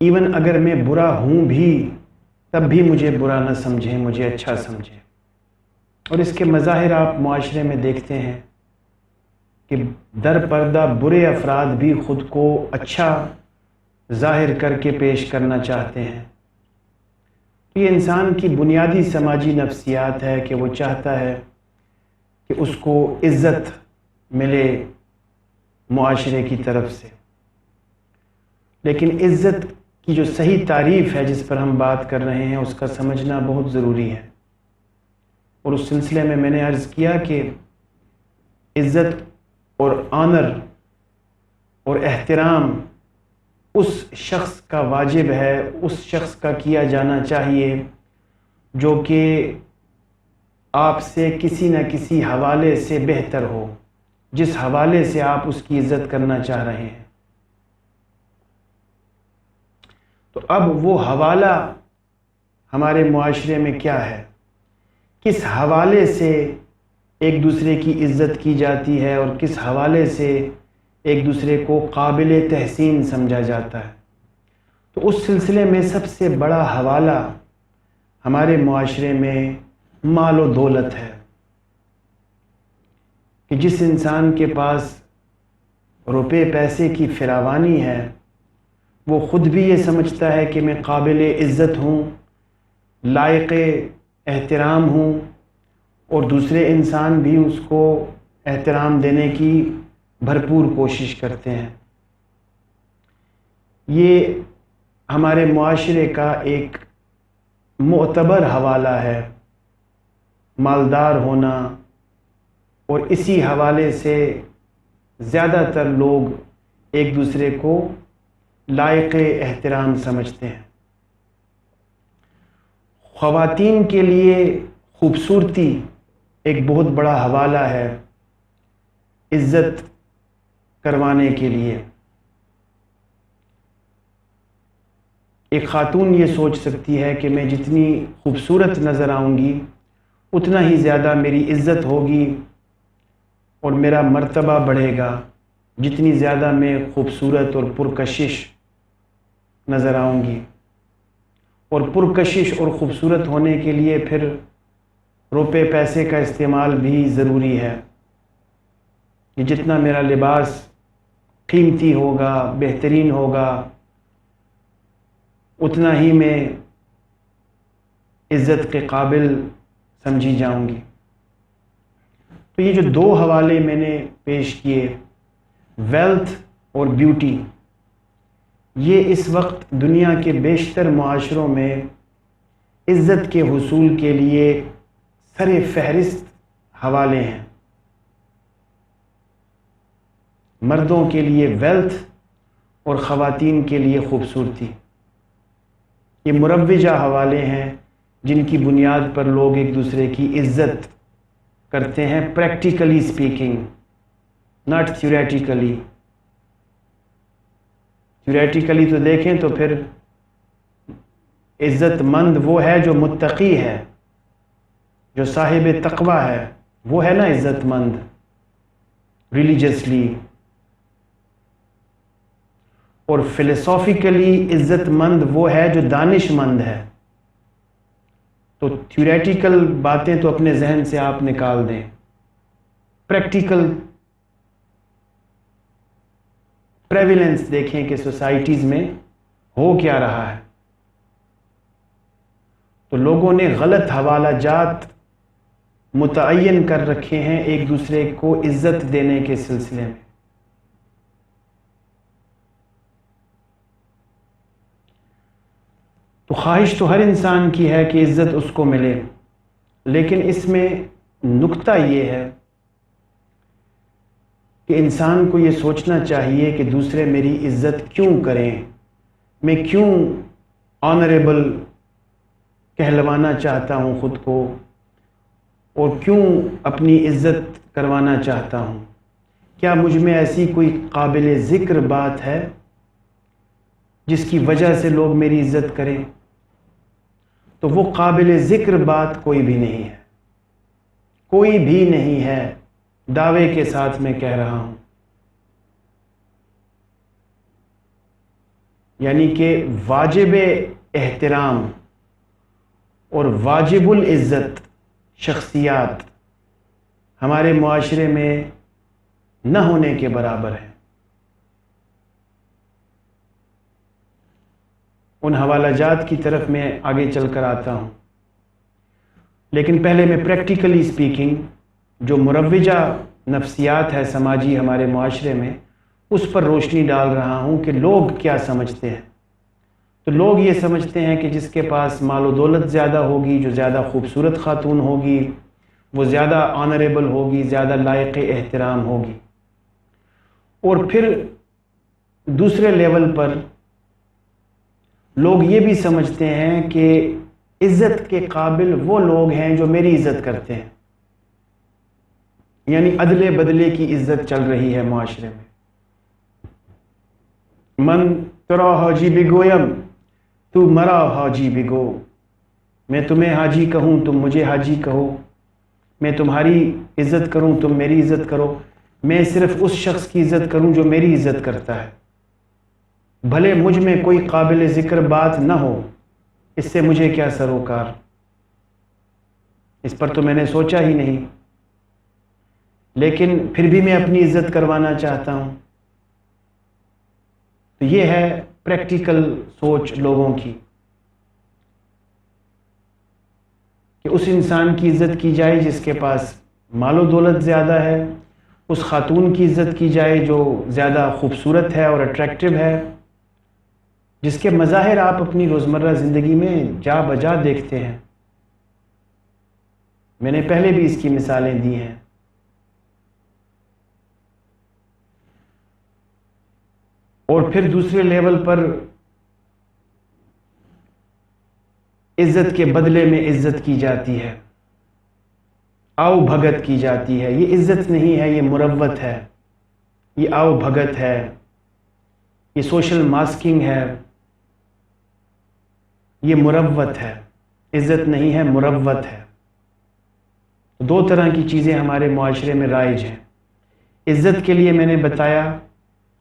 ایون اگر میں برا ہوں بھی تب بھی مجھے برا نہ سمجھیں، مجھے اچھا سمجھیں۔ اور اس کے مظاہر آپ معاشرے میں دیکھتے ہیں کہ در پردہ برے افراد بھی خود کو اچھا ظاہر کر کے پیش کرنا چاہتے ہیں۔ یہ انسان کی بنیادی سماجی نفسیات ہے کہ وہ چاہتا ہے کہ اس کو عزت ملے معاشرے کی طرف سے، لیکن عزت کی جو صحیح تعریف ہے جس پر ہم بات کر رہے ہیں اس کا سمجھنا بہت ضروری ہے۔ اور اس سلسلے میں نے عرض کیا کہ عزت اور آنر اور احترام اس شخص کا واجب ہے، اس شخص کا کیا جانا چاہیے جو کہ آپ سے کسی نہ کسی حوالے سے بہتر ہو، جس حوالے سے آپ اس کی عزت کرنا چاہ رہے ہیں۔ تو اب وہ حوالہ ہمارے معاشرے میں کیا ہے؟ کس حوالے سے ایک دوسرے کی عزت کی جاتی ہے اور کس حوالے سے ایک دوسرے کو قابل تحسین سمجھا جاتا ہے؟ تو اس سلسلے میں سب سے بڑا حوالہ ہمارے معاشرے میں مال و دولت ہے، کہ جس انسان کے پاس روپے پیسے کی فراوانی ہے وہ خود بھی یہ سمجھتا ہے کہ میں قابل عزت ہوں، لائق احترام ہوں، اور دوسرے انسان بھی اس کو احترام دینے کی بھرپور کوشش کرتے ہیں۔ یہ ہمارے معاشرے کا ایک معتبر حوالہ ہے، مالدار ہونا، اور اسی حوالے سے زیادہ تر لوگ ایک دوسرے کو لائق احترام سمجھتے ہیں۔ خواتین کے لیے خوبصورتی ایک بہت بڑا حوالہ ہے عزت کروانے کے لیے۔ ایک خاتون یہ سوچ سکتی ہے کہ میں جتنی خوبصورت نظر آؤں گی اتنا ہی زیادہ میری عزت ہوگی اور میرا مرتبہ بڑھے گا، جتنی زیادہ میں خوبصورت اور پرکشش نظر آؤں گی۔ اور پرکشش اور خوبصورت ہونے کے لیے پھر روپے پیسے کا استعمال بھی ضروری ہے، کہ جتنا میرا لباس قیمتی ہوگا، بہترین ہوگا، اتنا ہی میں عزت کے قابل سمجھی جاؤں گی۔ تو یہ جو دو حوالے میں نے پیش کیے، ویلتھ اور بیوٹی، یہ اس وقت دنیا کے بیشتر معاشروں میں عزت کے حصول کے لیے سر فہرست حوالے ہیں۔ مردوں کے لیے ویلتھ اور خواتین کے لیے خوبصورتی، یہ مروجہ حوالے ہیں جن کی بنیاد پر لوگ ایک دوسرے کی عزت کرتے ہیں، practically speaking, not theoretically. Theoretically تو دیکھیں تو پھر عزت مند وہ ہے جو متقی ہے، جو صاحب تقوی ہے، وہ ہے نا عزت مند ریلیجسلی۔ اور فلسافیکلی عزت مند وہ ہے جو دانش مند ہے۔ تو تھیوریٹیکل باتیں تو اپنے ذہن سے آپ نکال دیں، پریکٹیکل پریویلنس دیکھیں کہ سوسائٹیز میں ہو کیا رہا ہے۔ تو لوگوں نے غلط حوالہ جات متعین کر رکھے ہیں ایک دوسرے کو عزت دینے کے سلسلے میں۔ تو خواہش تو ہر انسان کی ہے کہ عزت اس کو ملے، لیکن اس میں نکتہ یہ ہے کہ انسان کو یہ سوچنا چاہیے کہ دوسرے میری عزت کیوں کریں، میں کیوں آنریبل کہلوانا چاہتا ہوں خود کو، اور کیوں اپنی عزت کروانا چاہتا ہوں۔ کیا مجھ میں ایسی کوئی قابل ذکر بات ہے جس کی وجہ سے لوگ میری عزت کریں؟ تو وہ قابل ذکر بات کوئی بھی نہیں ہے، کوئی بھی نہیں ہے، دعوے کے ساتھ میں کہہ رہا ہوں۔ یعنی کہ واجب احترام اور واجب العزت شخصیات ہمارے معاشرے میں نہ ہونے کے برابر ہے۔ ان حوالہ جات کی طرف میں آگے چل کر آتا ہوں، لیکن پہلے میں پریکٹیکلی اسپیکنگ جو مروجہ نفسیات ہے سماجی ہمارے معاشرے میں، اس پر روشنی ڈال رہا ہوں کہ لوگ کیا سمجھتے ہیں۔ تو لوگ یہ سمجھتے ہیں کہ جس کے پاس مال و دولت زیادہ ہوگی، جو زیادہ خوبصورت خاتون ہوگی، وہ زیادہ آنریبل ہوگی، زیادہ لائق احترام ہوگی۔ اور پھر دوسرے لیول پر لوگ یہ بھی سمجھتے ہیں کہ عزت کے قابل وہ لوگ ہیں جو میری عزت کرتے ہیں، یعنی عدلے بدلے کی عزت چل رہی ہے معاشرے میں۔ من ترا حاجی بگویم تو مرا حاجی بگو، میں تمہیں حاجی کہوں تم مجھے حاجی کہو، میں تمہاری عزت کروں تم میری عزت کرو، میں صرف اس شخص کی عزت کروں جو میری عزت کرتا ہے، بھلے مجھ میں کوئی قابل ذکر بات نہ ہو، اس سے مجھے کیا سروکار، اس پر تو میں نے سوچا ہی نہیں، لیکن پھر بھی میں اپنی عزت کروانا چاہتا ہوں۔ تو یہ ہے پریکٹیکل سوچ لوگوں کی کہ اس انسان کی عزت کی جائے جس کے پاس مال و دولت زیادہ ہے، اس خاتون کی عزت کی جائے جو زیادہ خوبصورت ہے اور اٹریکٹیو ہے، جس کے مظاہر آپ اپنی روزمرہ زندگی میں جا بجا دیکھتے ہیں۔ میں نے پہلے بھی اس کی مثالیں دی ہیں۔ اور پھر دوسرے لیول پر عزت کے بدلے میں عزت کی جاتی ہے، آؤ بھگت کی جاتی ہے۔ یہ عزت نہیں ہے، یہ مروت ہے، یہ آؤ بھگت ہے، یہ سوشل ماسکنگ ہے، یہ مروت ہے، عزت نہیں ہے، مروت ہے۔ دو طرح کی چیزیں ہمارے معاشرے میں رائج ہیں۔ عزت کے لیے میں نے بتایا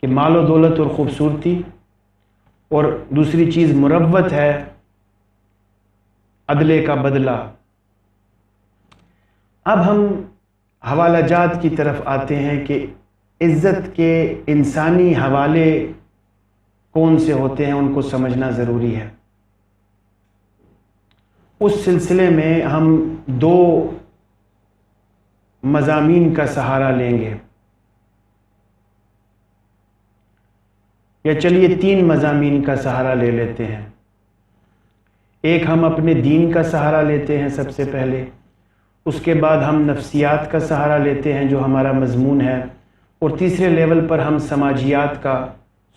کہ مال و دولت اور خوبصورتی، اور دوسری چیز مروت ہے، عدلے کا بدلہ۔ اب ہم حوالہ جات کی طرف آتے ہیں کہ عزت کے انسانی حوالے کون سے ہوتے ہیں، ان کو سمجھنا ضروری ہے۔ اس سلسلے میں ہم دو مضامین کا سہارا لیں گے، یا چلیے تین مضامین کا سہارا لے لیتے ہیں۔ ایک ہم اپنے دین کا سہارا لیتے ہیں سب سے پہلے، اس کے بعد ہم نفسیات کا سہارا لیتے ہیں جو ہمارا مضمون ہے، اور تیسرے لیول پر ہم سماجیات کا،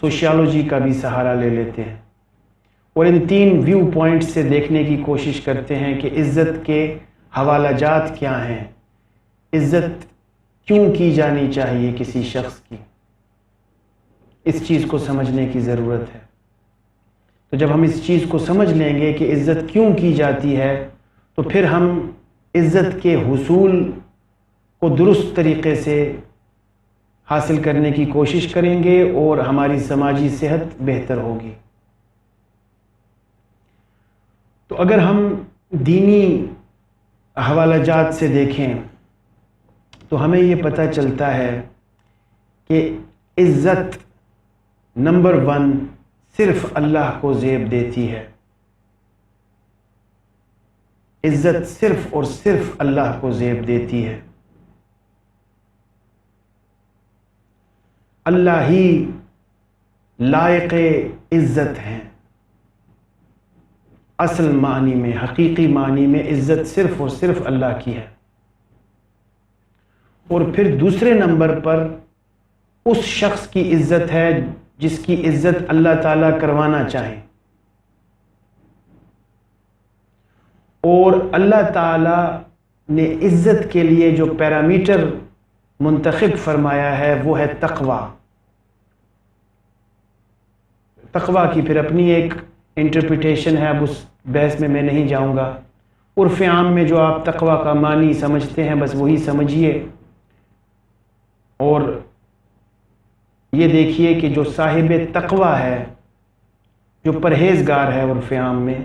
سوشیالوجی کا بھی سہارا لے لیتے ہیں، اور ان تین ویو پوائنٹ سے دیکھنے کی کوشش کرتے ہیں کہ عزت کے حوالہ جات کیا ہیں، عزت کیوں کی جانی چاہیے کسی شخص کی، اس چیز کو سمجھنے کی ضرورت ہے۔ تو جب ہم اس چیز کو سمجھ لیں گے کہ عزت کیوں کی جاتی ہے، تو پھر ہم عزت کے حصول کو درست طریقے سے حاصل کرنے کی کوشش کریں گے، اور ہماری سماجی صحت بہتر ہوگی۔ تو اگر ہم دینی حوالہ جات سے دیکھیں تو ہمیں یہ پتہ چلتا ہے کہ عزت نمبر 1 صرف اللہ کو زیب دیتی ہے۔ عزت صرف اور صرف اللہ کو زیب دیتی ہے۔ اللہ ہی لائق عزت ہیں۔ اصل معنی میں، حقیقی معنی میں عزت صرف اور صرف اللہ کی ہے۔ اور پھر دوسرے نمبر پر اس شخص کی عزت ہے جس کی عزت اللہ تعالیٰ کروانا چاہیں، اور اللہ تعالیٰ نے عزت کے لیے جو پیرامیٹر منتخب فرمایا ہے وہ ہے تقوی۔ تقوی کی پھر اپنی ایک انٹرپریٹیشن ہے، اب اس بحث میں میں نہیں جاؤں گا۔ عرف عام میں جو آپ تقوی کا معنی سمجھتے ہیں بس وہی سمجھیے، اور یہ دیکھیے کہ جو صاحب تقوی ہے، جو پرہیزگار ہے عرف عام میں،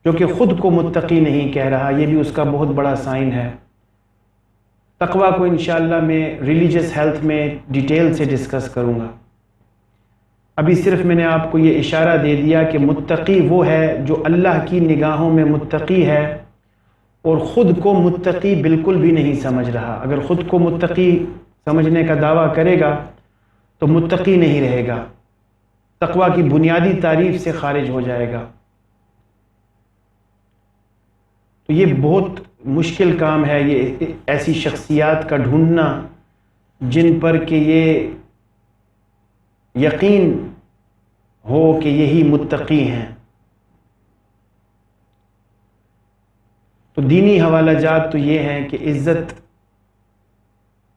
جو کہ خود کو متقی نہیں کہہ رہا، یہ بھی اس کا بہت بڑا سائن ہے۔ تقوی کو انشاءاللہ میں ریلیجس ہیلتھ میں ڈیٹیل سے ڈسکس کروں گا۔ ابھی صرف میں نے آپ کو یہ اشارہ دے دیا کہ متقی وہ ہے جو اللہ کی نگاہوں میں متقی ہے اور خود کو متقی بالکل بھی نہیں سمجھ رہا۔ اگر خود کو متقی سمجھنے کا دعویٰ کرے گا تو متقی نہیں رہے گا، تقویٰ کی بنیادی تعریف سے خارج ہو جائے گا۔ تو یہ بہت مشکل کام ہے، یہ ایسی شخصیات کا ڈھونڈنا جن پر کہ یہ یقین ہو کہ یہی متقی ہیں۔ تو دینی حوالہ جات تو یہ ہیں کہ عزت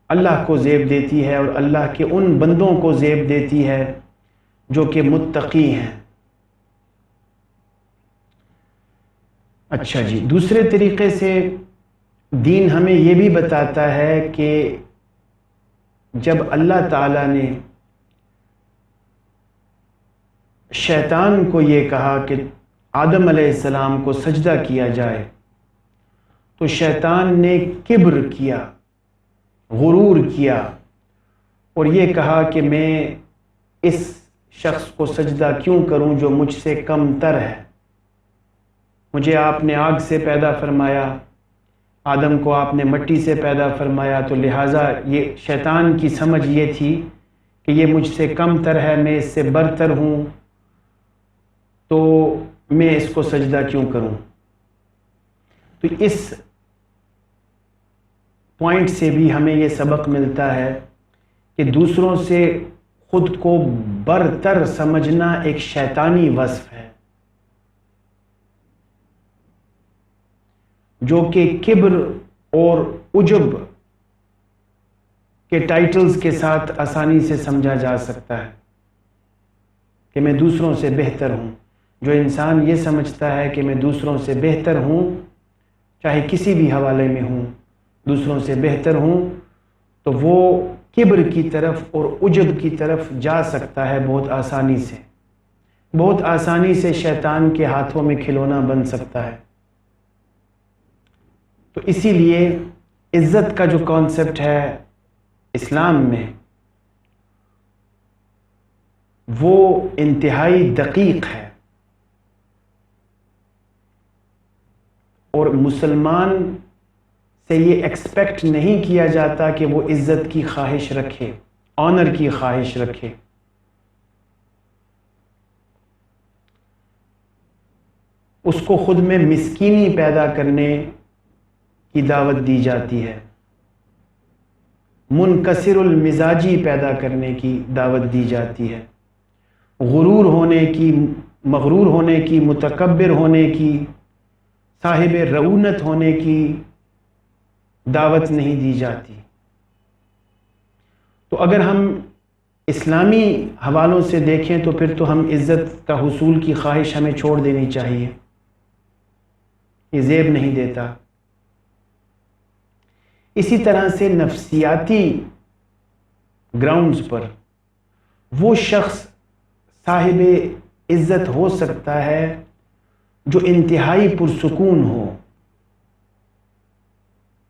اللہ کو زیب دیتی ہے اور اللہ کے ان بندوں کو زیب دیتی ہے جو کہ متقی ہیں۔ اچھا جی، دوسرے طریقے سے دین ہمیں یہ بھی بتاتا ہے کہ جب اللہ تعالیٰ نے شیطان کو یہ کہا کہ آدم علیہ السلام کو سجدہ کیا جائے تو شیطان نے کبر کیا، غرور کیا اور یہ کہا کہ میں اس شخص کو سجدہ کیوں کروں جو مجھ سے کم تر ہے، مجھے آپ نے آگ سے پیدا فرمایا، آدم کو آپ نے مٹی سے پیدا فرمایا، تو لہٰذا یہ شیطان کی سمجھ یہ تھی کہ یہ مجھ سے کم تر ہے، میں اس سے برتر ہوں، تو میں اس کو سجدہ کیوں کروں۔ تو اس پوائنٹ سے بھی ہمیں یہ سبق ملتا ہے کہ دوسروں سے خود کو برتر سمجھنا ایک شیطانی وصف ہے جو کہ کبر اور عجب کے ٹائٹلز کے ساتھ آسانی سے سمجھا جا سکتا ہے کہ میں دوسروں سے بہتر ہوں۔ جو انسان یہ سمجھتا ہے کہ میں دوسروں سے بہتر ہوں، چاہے کسی بھی حوالے میں ہوں، دوسروں سے بہتر ہوں، تو وہ کبر کی طرف اور عجب کی طرف جا سکتا ہے بہت آسانی سے شیطان کے ہاتھوں میں کھلونا بن سکتا ہے۔ تو اسی لیے عزت کا جو کانسیپٹ ہے اسلام میں وہ انتہائی دقیق ہے، اور مسلمان سے یہ ایکسپیکٹ نہیں کیا جاتا کہ وہ عزت کی خواہش رکھے، آنر کی خواہش رکھے۔ اس کو خود میں مسکینی پیدا کرنے کی دعوت دی جاتی ہے، منکسر المزاجی پیدا کرنے کی دعوت دی جاتی ہے، غرور ہونے کی، مغرور ہونے کی، متکبر ہونے کی، صاحب رعونت ہونے کی دعوت نہیں دی جاتی۔ تو اگر ہم اسلامی حوالوں سے دیکھیں تو پھر تو ہم عزت کا حصول کی خواہش ہمیں چھوڑ دینی چاہیے، یہ زیب نہیں دیتا۔ اسی طرح سے نفسیاتی گراؤنڈز پر وہ شخص صاحب عزت ہو سکتا ہے جو انتہائی پرسکون ہو،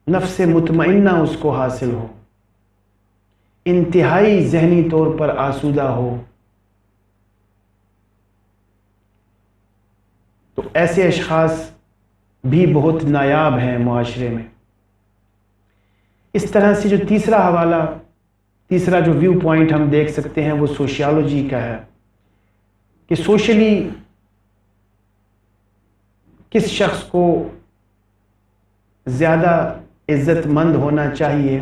نفس مطمئنہ اس کو حاصل ہو، انتہائی ذہنی طور پر آسودہ ہو۔ تو ایسے اشخاص بھی بہت نایاب ہیں معاشرے میں۔ اس طرح سے جو تیسرا جو ویو پوائنٹ ہم دیکھ سکتے ہیں وہ سوشیالوجی کا ہے کہ سوشلی کس شخص کو زیادہ عزت مند ہونا چاہیے،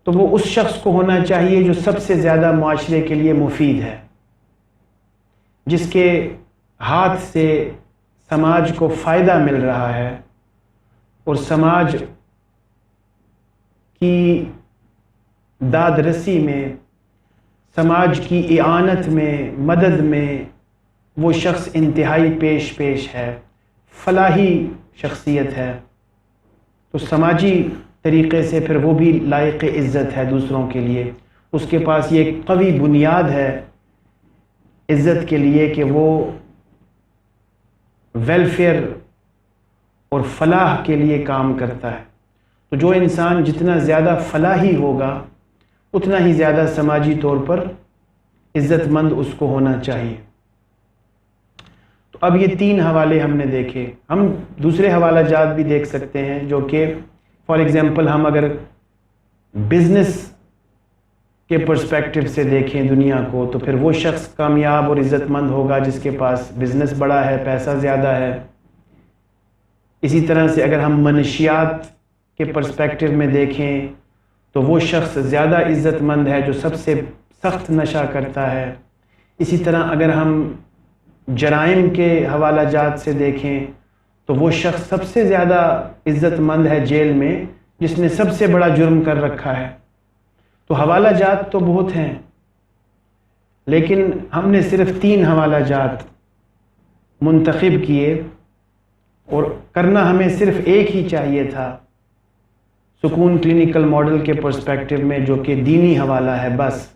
تو وہ اس شخص کو ہونا چاہیے جو سب سے زیادہ معاشرے کے لیے مفید ہے، جس کے ہاتھ سے سماج کو فائدہ مل رہا ہے اور سماج کی داد رسی میں، سماج کی اعانت میں، مدد میں وہ شخص انتہائی پیش ہے، فلاحی شخصیت ہے، تو سماجی طریقے سے پھر وہ بھی لائق عزت ہے دوسروں کے لیے۔ اس کے پاس یہ ایک قوی بنیاد ہے عزت کے لیے کہ وہ ویلفیئر اور فلاح کے لیے کام کرتا ہے۔ تو جو انسان جتنا زیادہ فلاحی ہوگا اتنا ہی زیادہ سماجی طور پر عزت مند اس کو ہونا چاہیے۔ تو اب یہ 3 حوالے ہم نے دیکھے، ہم دوسرے حوالہ جات بھی دیکھ سکتے ہیں جو کہ فار ایگزامپل ہم اگر بزنس کے پرسپیکٹو سے دیکھیں دنیا کو، تو پھر وہ شخص کامیاب اور عزت مند ہوگا جس کے پاس بزنس بڑا ہے، پیسہ زیادہ ہے۔ اسی طرح سے اگر ہم منشیات کے پرسپیکٹو میں دیکھیں تو وہ شخص زیادہ عزت مند ہے جو سب سے سخت نشہ کرتا ہے۔ اسی طرح اگر ہم جرائم کے حوالہ جات سے دیکھیں تو وہ شخص سب سے زیادہ عزت مند ہے جیل میں جس نے سب سے بڑا جرم کر رکھا ہے۔ تو حوالہ جات تو بہت ہیں، لیکن ہم نے صرف 3 حوالہ جات منتخب کیے، اور کرنا ہمیں صرف ایک ہی چاہیے تھا سکون کلینیکل ماڈل کے پرسپیکٹو میں، جو کہ دینی حوالہ ہے بس،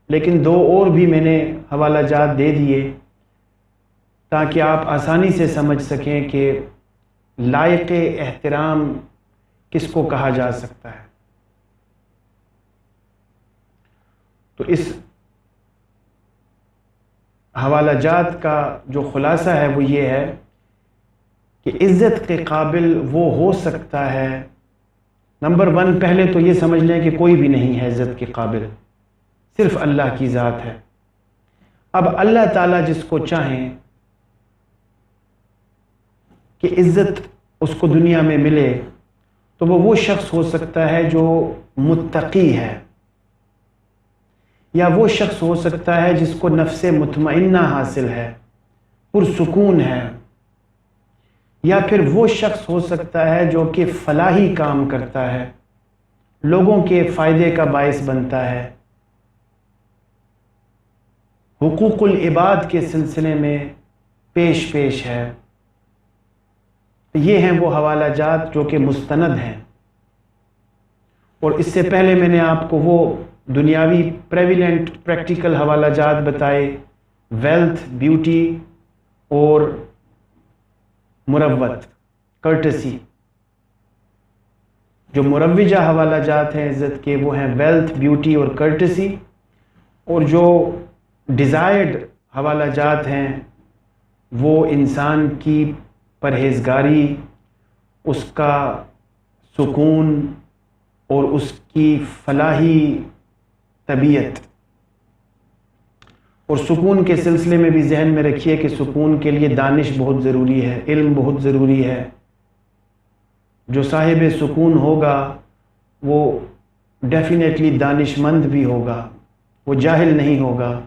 لیکن 2 اور بھی میں نے حوالہ جات دے دیے تاکہ آپ آسانی سے سمجھ سکیں کہ لائق احترام کس کو کہا جا سکتا ہے۔ تو اس حوالہ جات کا جو خلاصہ ہے وہ یہ ہے کہ عزت کے قابل وہ ہو سکتا ہے، نمبر 1 پہلے تو یہ سمجھ لیں کہ کوئی بھی نہیں ہے عزت کے قابل، صرف اللہ کی ذات ہے۔ اب اللہ تعالیٰ جس کو چاہیں کہ عزت اس کو دنیا میں ملے تو وہ شخص ہو سکتا ہے جو متقی ہے، یا وہ شخص ہو سکتا ہے جس کو نفس مطمئنہ حاصل ہے، پرسکون ہے، یا پھر وہ شخص ہو سکتا ہے جو کہ فلاحی کام کرتا ہے، لوگوں کے فائدے کا باعث بنتا ہے، حقوق العباد کے سلسلے میں پیش ہے۔ یہ ہیں وہ حوالہ جات جو کہ مستند ہیں، اور اس سے پہلے میں نے آپ کو وہ دنیاوی پریویلنٹ پریکٹیکل حوالہ جات بتائے، ویلتھ، بیوٹی اور مروت، کرٹسی۔ جو مروجہ حوالہ جات ہیں عزت کے وہ ہیں ویلتھ، بیوٹی اور کرٹسی، اور جو ڈیزائرڈ حوالہ جات ہیں وہ انسان کی پرہیزگاری، اس کا سکون اور اس کی فلاحی طبیعت۔ اور سکون کے سلسلے میں بھی ذہن میں رکھیے کہ سکون کے لیے دانش بہت ضروری ہے، علم بہت ضروری ہے۔ جو صاحب سکون ہوگا وہ ڈیفینیٹلی دانش مند بھی ہوگا، وہ جاہل نہیں ہوگا۔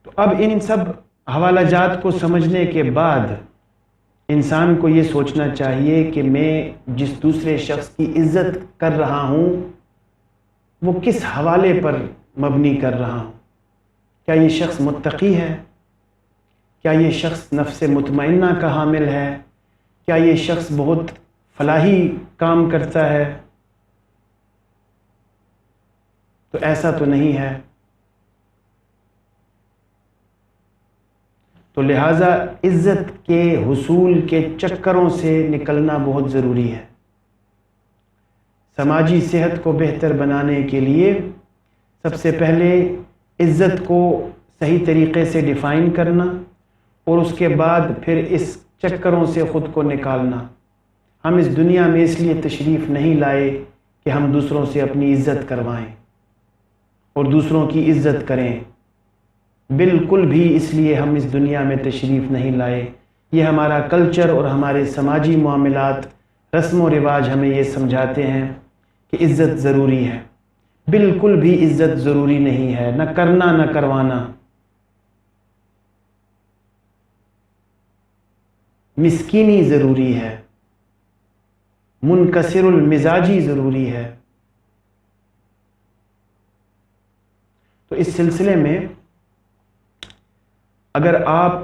تو اب ان سب حوالہ جات کو سمجھنے کے بعد انسان کو یہ سوچنا چاہیے کہ میں جس دوسرے شخص کی عزت کر رہا ہوں وہ کس حوالے پر مبنی کر رہا ہوں۔ کیا یہ شخص متقی ہے؟ کیا یہ شخص نفس مطمئنہ کا حامل ہے؟ کیا یہ شخص بہت فلاحی کام کرتا ہے؟ تو ایسا تو نہیں ہے۔ تو لہٰذا عزت کے حصول کے چکروں سے نکلنا بہت ضروری ہے۔ سماجی صحت کو بہتر بنانے کے لیے سب سے پہلے عزت کو صحیح طریقے سے ڈیفائن کرنا، اور اس کے بعد پھر اس چکروں سے خود کو نکالنا۔ ہم اس دنیا میں اس لیے تشریف نہیں لائے کہ ہم دوسروں سے اپنی عزت کروائیں اور دوسروں کی عزت کریں، بالکل بھی اس لیے ہم اس دنیا میں تشریف نہیں لائے۔ یہ ہمارا کلچر اور ہمارے سماجی معاملات، رسم و رواج ہمیں یہ سمجھاتے ہیں کہ عزت ضروری ہے۔ بالکل بھی عزت ضروری نہیں ہے، نہ کرنا نہ کروانا۔ مسکینی ضروری ہے، منکسر المزاجی ضروری ہے۔ تو اس سلسلے میں اگر آپ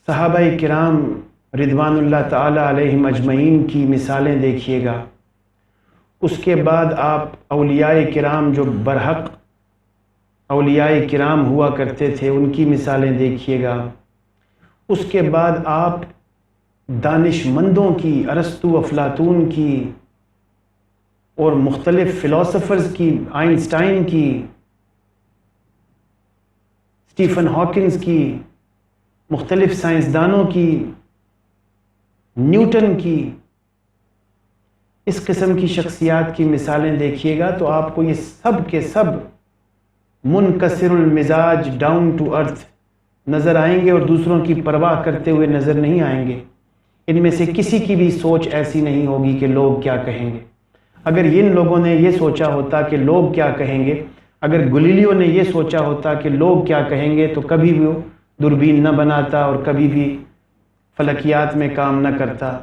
صحابہ کرام رضوان اللہ تعالی علیہم اجمعین کی مثالیں دیکھیے گا، اس کے بعد آپ اولیاء کرام جو برحق اولیاء کرام ہوا کرتے تھے ان کی مثالیں دیکھیے گا، اس کے بعد آپ دانش مندوں کی، ارسطو افلاطون کی اور مختلف فلاسفرز کی، آئنسٹائن کی، اسٹیفن ہاکنز کی، مختلف سائنسدانوں کی، نیوٹن کی، اس قسم کی شخصیات کی مثالیں دیکھیے گا تو آپ کو یہ سب کے سب منکسر المزاج، ڈاؤن ٹو ارتھ نظر آئیں گے، اور دوسروں کی پرواہ کرتے ہوئے نظر نہیں آئیں گے۔ ان میں سے کسی کی بھی سوچ ایسی نہیں ہوگی کہ لوگ کیا کہیں گے۔ اگر ان لوگوں نے یہ سوچا ہوتا کہ لوگ کیا کہیں گے، اگر گلیلیو نے یہ سوچا ہوتا کہ لوگ کیا کہیں گے، تو کبھی بھی وہ دوربین نہ بناتا اور کبھی بھی فلکیات میں کام نہ کرتا۔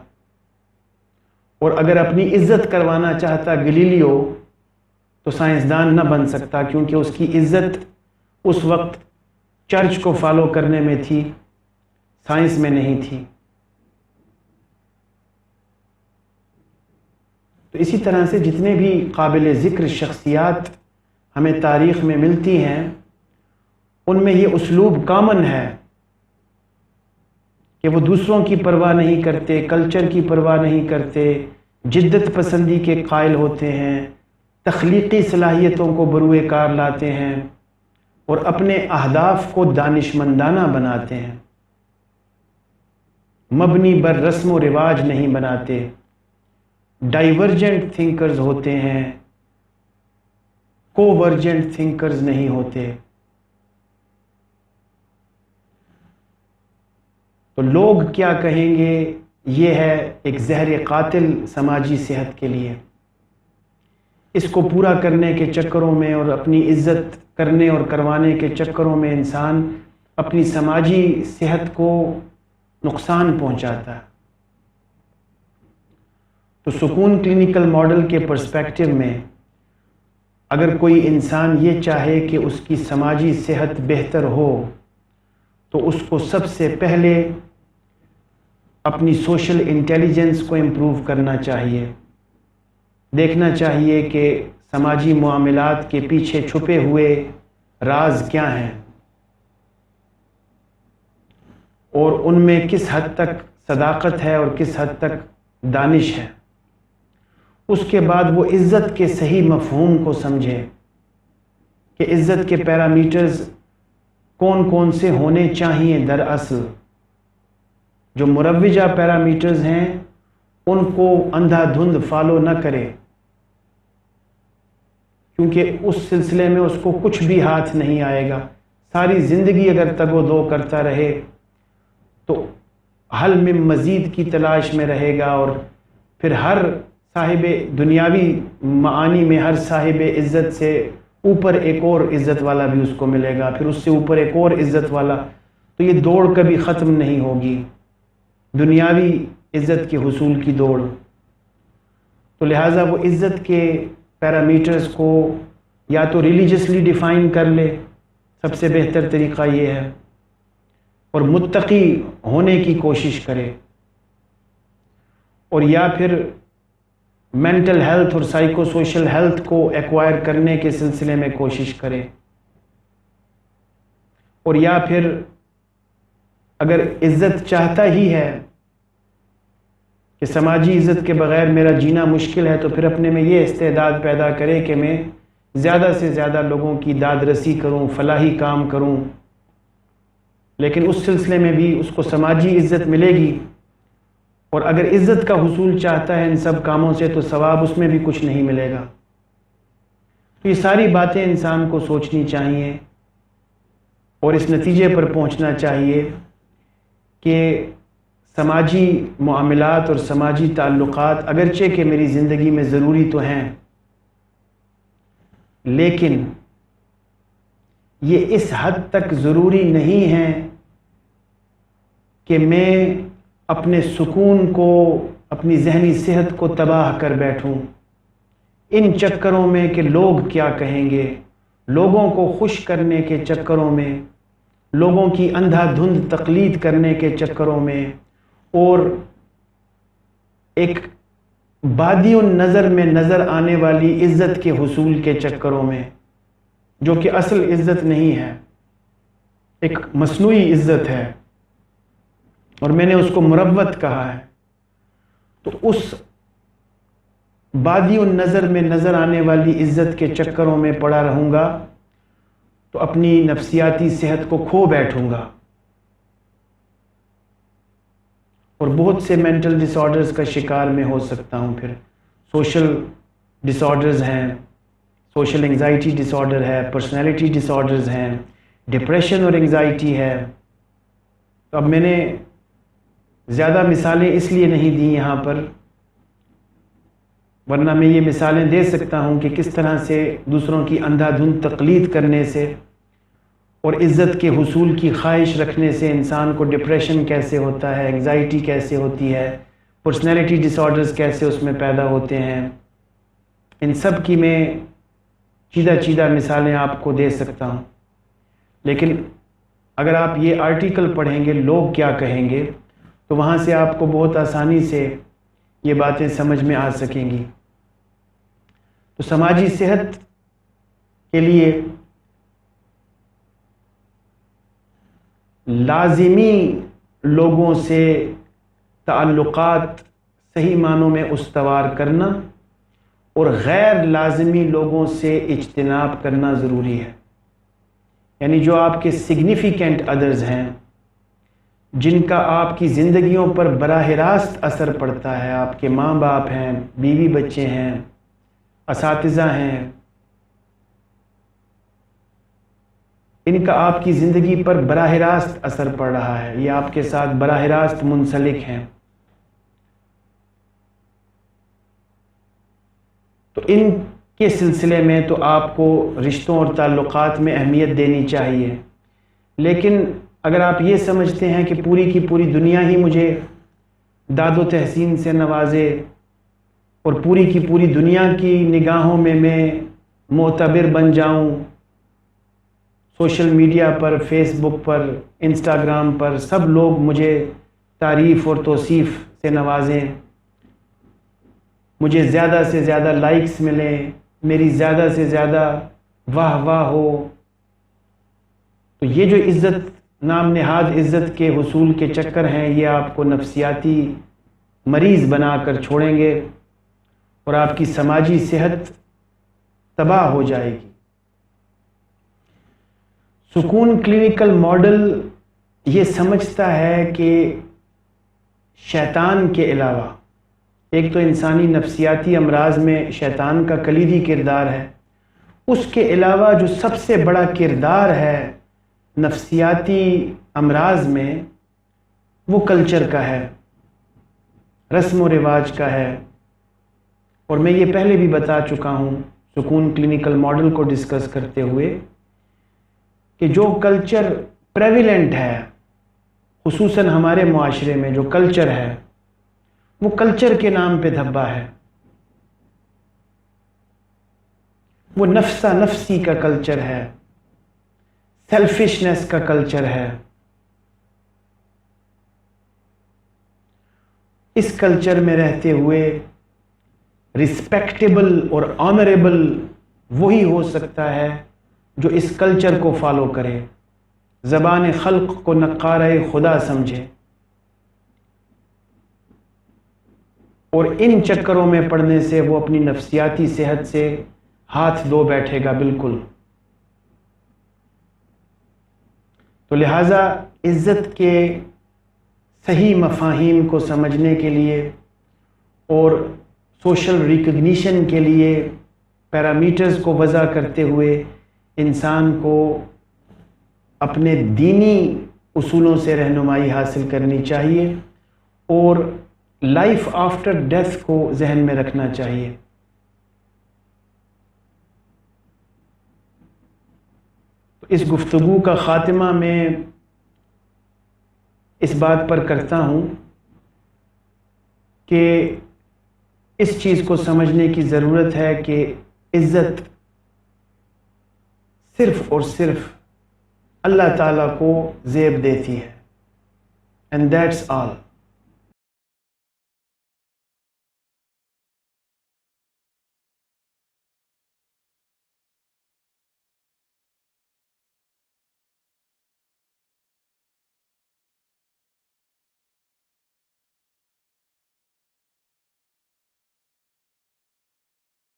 اور اگر اپنی عزت کروانا چاہتا گلیلیو تو سائنسدان نہ بن سکتا، کیونکہ اس کی عزت اس وقت چرچ کو فالو کرنے میں تھی، سائنس میں نہیں تھی۔ تو اسی طرح سے جتنے بھی قابل ذکر شخصیات ہمیں تاریخ میں ملتی ہیں، ان میں یہ اسلوب کامن ہے کہ وہ دوسروں کی پرواہ نہیں کرتے، کلچر کی پرواہ نہیں کرتے، جدت پسندی کے قائل ہوتے ہیں، تخلیقی صلاحیتوں کو بروئے کار لاتے ہیں اور اپنے اہداف کو دانشمندانہ بناتے ہیں، مبنی بر رسم و رواج نہیں بناتے، ڈائیورجنٹ تھنکرز ہوتے ہیں، کوورجنٹ تھنکرز نہیں ہوتے۔ تو لوگ کیا کہیں گے، یہ ہے ایک زہر قاتل سماجی صحت کے لیے۔ اس کو پورا کرنے کے چکروں میں اور اپنی عزت کرنے اور کروانے کے چکروں میں انسان اپنی سماجی صحت کو نقصان پہنچاتا ہے۔ تو سکون کلینیکل ماڈل کے پرسپیکٹو میں اگر کوئی انسان یہ چاہے کہ اس کی سماجی صحت بہتر ہو، تو اس کو سب سے پہلے اپنی سوشل انٹیلیجنس کو امپروو کرنا چاہیے، دیکھنا چاہیے کہ سماجی معاملات کے پیچھے چھپے ہوئے راز کیا ہیں اور ان میں کس حد تک صداقت ہے اور کس حد تک دانش ہے۔ اس کے بعد وہ عزت کے صحیح مفہوم کو سمجھے کہ عزت کے پیرامیٹرز کون کون سے ہونے چاہیے۔ دراصل جو مروجہ پیرامیٹرز ہیں ان کو اندھا دھند فالو نہ کرے، کیونکہ اس سلسلے میں اس کو کچھ بھی ہاتھ نہیں آئے گا۔ ساری زندگی اگر تگ و دو کرتا رہے تو حل میں مزید کی تلاش میں رہے گا، اور پھر ہر صاحب دنیاوی معانی میں ہر صاحب عزت سے اوپر ایک اور عزت والا بھی اس کو ملے گا، پھر اس سے اوپر ایک اور عزت والا۔ تو یہ دوڑ کبھی ختم نہیں ہوگی، دنیاوی عزت کے حصول کی دوڑ۔ تو لہٰذا وہ عزت کے پیرامیٹرز کو یا تو ریلیجسلی ڈیفائن کر لے، سب سے بہتر طریقہ یہ ہے، اور متقی ہونے کی کوشش کرے، اور یا پھر مینٹل ہیلتھ اور سائیکو سوشل ہیلتھ کو ایکوائر کرنے کے سلسلے میں کوشش کرے، اور یا پھر اگر عزت چاہتا ہی ہے کہ سماجی عزت کے بغیر میرا جینا مشکل ہے، تو پھر اپنے میں یہ استعداد پیدا کرے کہ میں زیادہ سے زیادہ لوگوں کی داد رسی کروں، فلاحی کام کروں، لیکن اس سلسلے میں بھی اس کو سماجی عزت ملے گی، اور اگر عزت کا حصول چاہتا ہے ان سب کاموں سے تو ثواب اس میں بھی کچھ نہیں ملے گا۔ تو یہ ساری باتیں انسان کو سوچنی چاہیے اور اس نتیجے پر پہنچنا چاہیے کہ سماجی معاملات اور سماجی تعلقات اگرچہ کہ میری زندگی میں ضروری تو ہیں، لیکن یہ اس حد تک ضروری نہیں ہے کہ میں اپنے سکون کو، اپنی ذہنی صحت کو تباہ کر بیٹھوں ان چکروں میں کہ لوگ کیا کہیں گے، لوگوں کو خوش کرنے کے چکروں میں، لوگوں کی اندھا دھند تقلید کرنے کے چکروں میں، اور ایک بادی النظر میں نظر آنے والی عزت کے حصول کے چکروں میں، جو کہ اصل عزت نہیں ہے، ایک مصنوعی عزت ہے، اور میں نے اس کو مروت کہا ہے۔ تو اس بادی النظر میں نظر آنے والی عزت کے چکروں میں پڑا رہوں گا تو اپنی نفسیاتی صحت کو کھو بیٹھوں گا، اور بہت سے مینٹل ڈس آرڈرز کا شکار میں ہو سکتا ہوں۔ پھر سوشل ڈس آرڈرز ہیں، سوشل انگزائٹی ڈس آرڈر ہے، پرسنالٹی ڈس آرڈرز ہیں، ڈپریشن اور انگزائٹی ہے۔ تو اب میں نے زیادہ مثالیں اس لیے نہیں دی یہاں پر، ورنہ میں یہ مثالیں دے سکتا ہوں کہ کس طرح سے دوسروں کی اندھا دھند تقلید کرنے سے اور عزت کے حصول کی خواہش رکھنے سے انسان کو ڈپریشن کیسے ہوتا ہے، انگزائٹی کیسے ہوتی ہے، پرسنالٹی ڈس آرڈرز کیسے اس میں پیدا ہوتے ہیں۔ ان سب کی میں چیدہ مثالیں آپ کو دے سکتا ہوں، لیکن اگر آپ یہ آرٹیکل پڑھیں گے لوگ کیا کہیں گے تو وہاں سے آپ کو بہت آسانی سے یہ باتیں سمجھ میں آ سکیں گی۔ تو سماجی صحت کے لیے لازمی لوگوں سے تعلقات صحیح معنوں میں استوار کرنا اور غیر لازمی لوگوں سے اجتناب کرنا ضروری ہے۔ یعنی جو آپ کے سگنیفیکنٹ ادرز ہیں، جن کا آپ کی زندگیوں پر براہ راست اثر پڑتا ہے، آپ کے ماں باپ ہیں، بیوی بچے ہیں، اساتذہ ہیں، ان کا آپ کی زندگی پر براہ راست اثر پڑ رہا ہے، یہ آپ کے ساتھ براہ راست منسلک ہیں، تو ان کے سلسلے میں تو آپ کو رشتوں اور تعلقات میں اہمیت دینی چاہیے۔ لیکن اگر آپ یہ سمجھتے ہیں کہ پوری کی پوری دنیا ہی مجھے داد و تحسین سے نوازے اور پوری کی پوری دنیا کی نگاہوں میں معتبر بن جاؤں، سوشل میڈیا پر، فیس بک پر، انسٹاگرام پر سب لوگ مجھے تعریف اور توصیف سے نوازیں، مجھے زیادہ سے زیادہ لائکس ملیں، میری زیادہ سے زیادہ واہ واہ ہو، تو یہ جو عزت نام نہاد عزت کے حصول کے چکر ہیں یہ آپ کو نفسیاتی مریض بنا کر چھوڑیں گے اور آپ کی سماجی صحت تباہ ہو جائے گی۔ سکون کلینکل ماڈل یہ سمجھتا ہے کہ شیطان کے علاوہ، ایک تو انسانی نفسیاتی امراض میں شیطان کا کلیدی کردار ہے، اس کے علاوہ جو سب سے بڑا کردار ہے نفسیاتی امراض میں وہ کلچر کا ہے، رسم و رواج کا ہے۔ اور میں یہ پہلے بھی بتا چکا ہوں سکون کلینکل ماڈل کو ڈسکس کرتے ہوئے کہ جو کلچر پریویلنٹ ہے، خصوصاً ہمارے معاشرے میں جو کلچر ہے وہ کلچر کے نام پہ دھبا ہے، وہ نفسا نفسی کا کلچر ہے، سیلفشنس کا کلچر ہے۔ اس کلچر میں رہتے ہوئے رسپیکٹیبل اور آنریبل وہی ہو سکتا ہے جو اس کلچر کو فالو کرے، زبان خلق کو نقارہ خدا سمجھے، اور ان چکروں میں پڑنے سے وہ اپنی نفسیاتی صحت سے ہاتھ دھو بیٹھے گا بالکل۔ تو لہٰذا عزت کے صحیح مفاہیم کو سمجھنے کے لیے اور سوشل ریکگنیشن کے لیے پیرامیٹرز کو وضع کرتے ہوئے انسان کو اپنے دینی اصولوں سے رہنمائی حاصل کرنی چاہیے اور لائف آفٹر ڈیتھ کو ذہن میں رکھنا چاہیے۔ اس گفتگو کا خاتمہ میں اس بات پر کرتا ہوں کہ اس چیز کو سمجھنے کی ضرورت ہے کہ عزت صرف اور صرف اللہ تعالیٰ کو زیب دیتی ہے، and that's all۔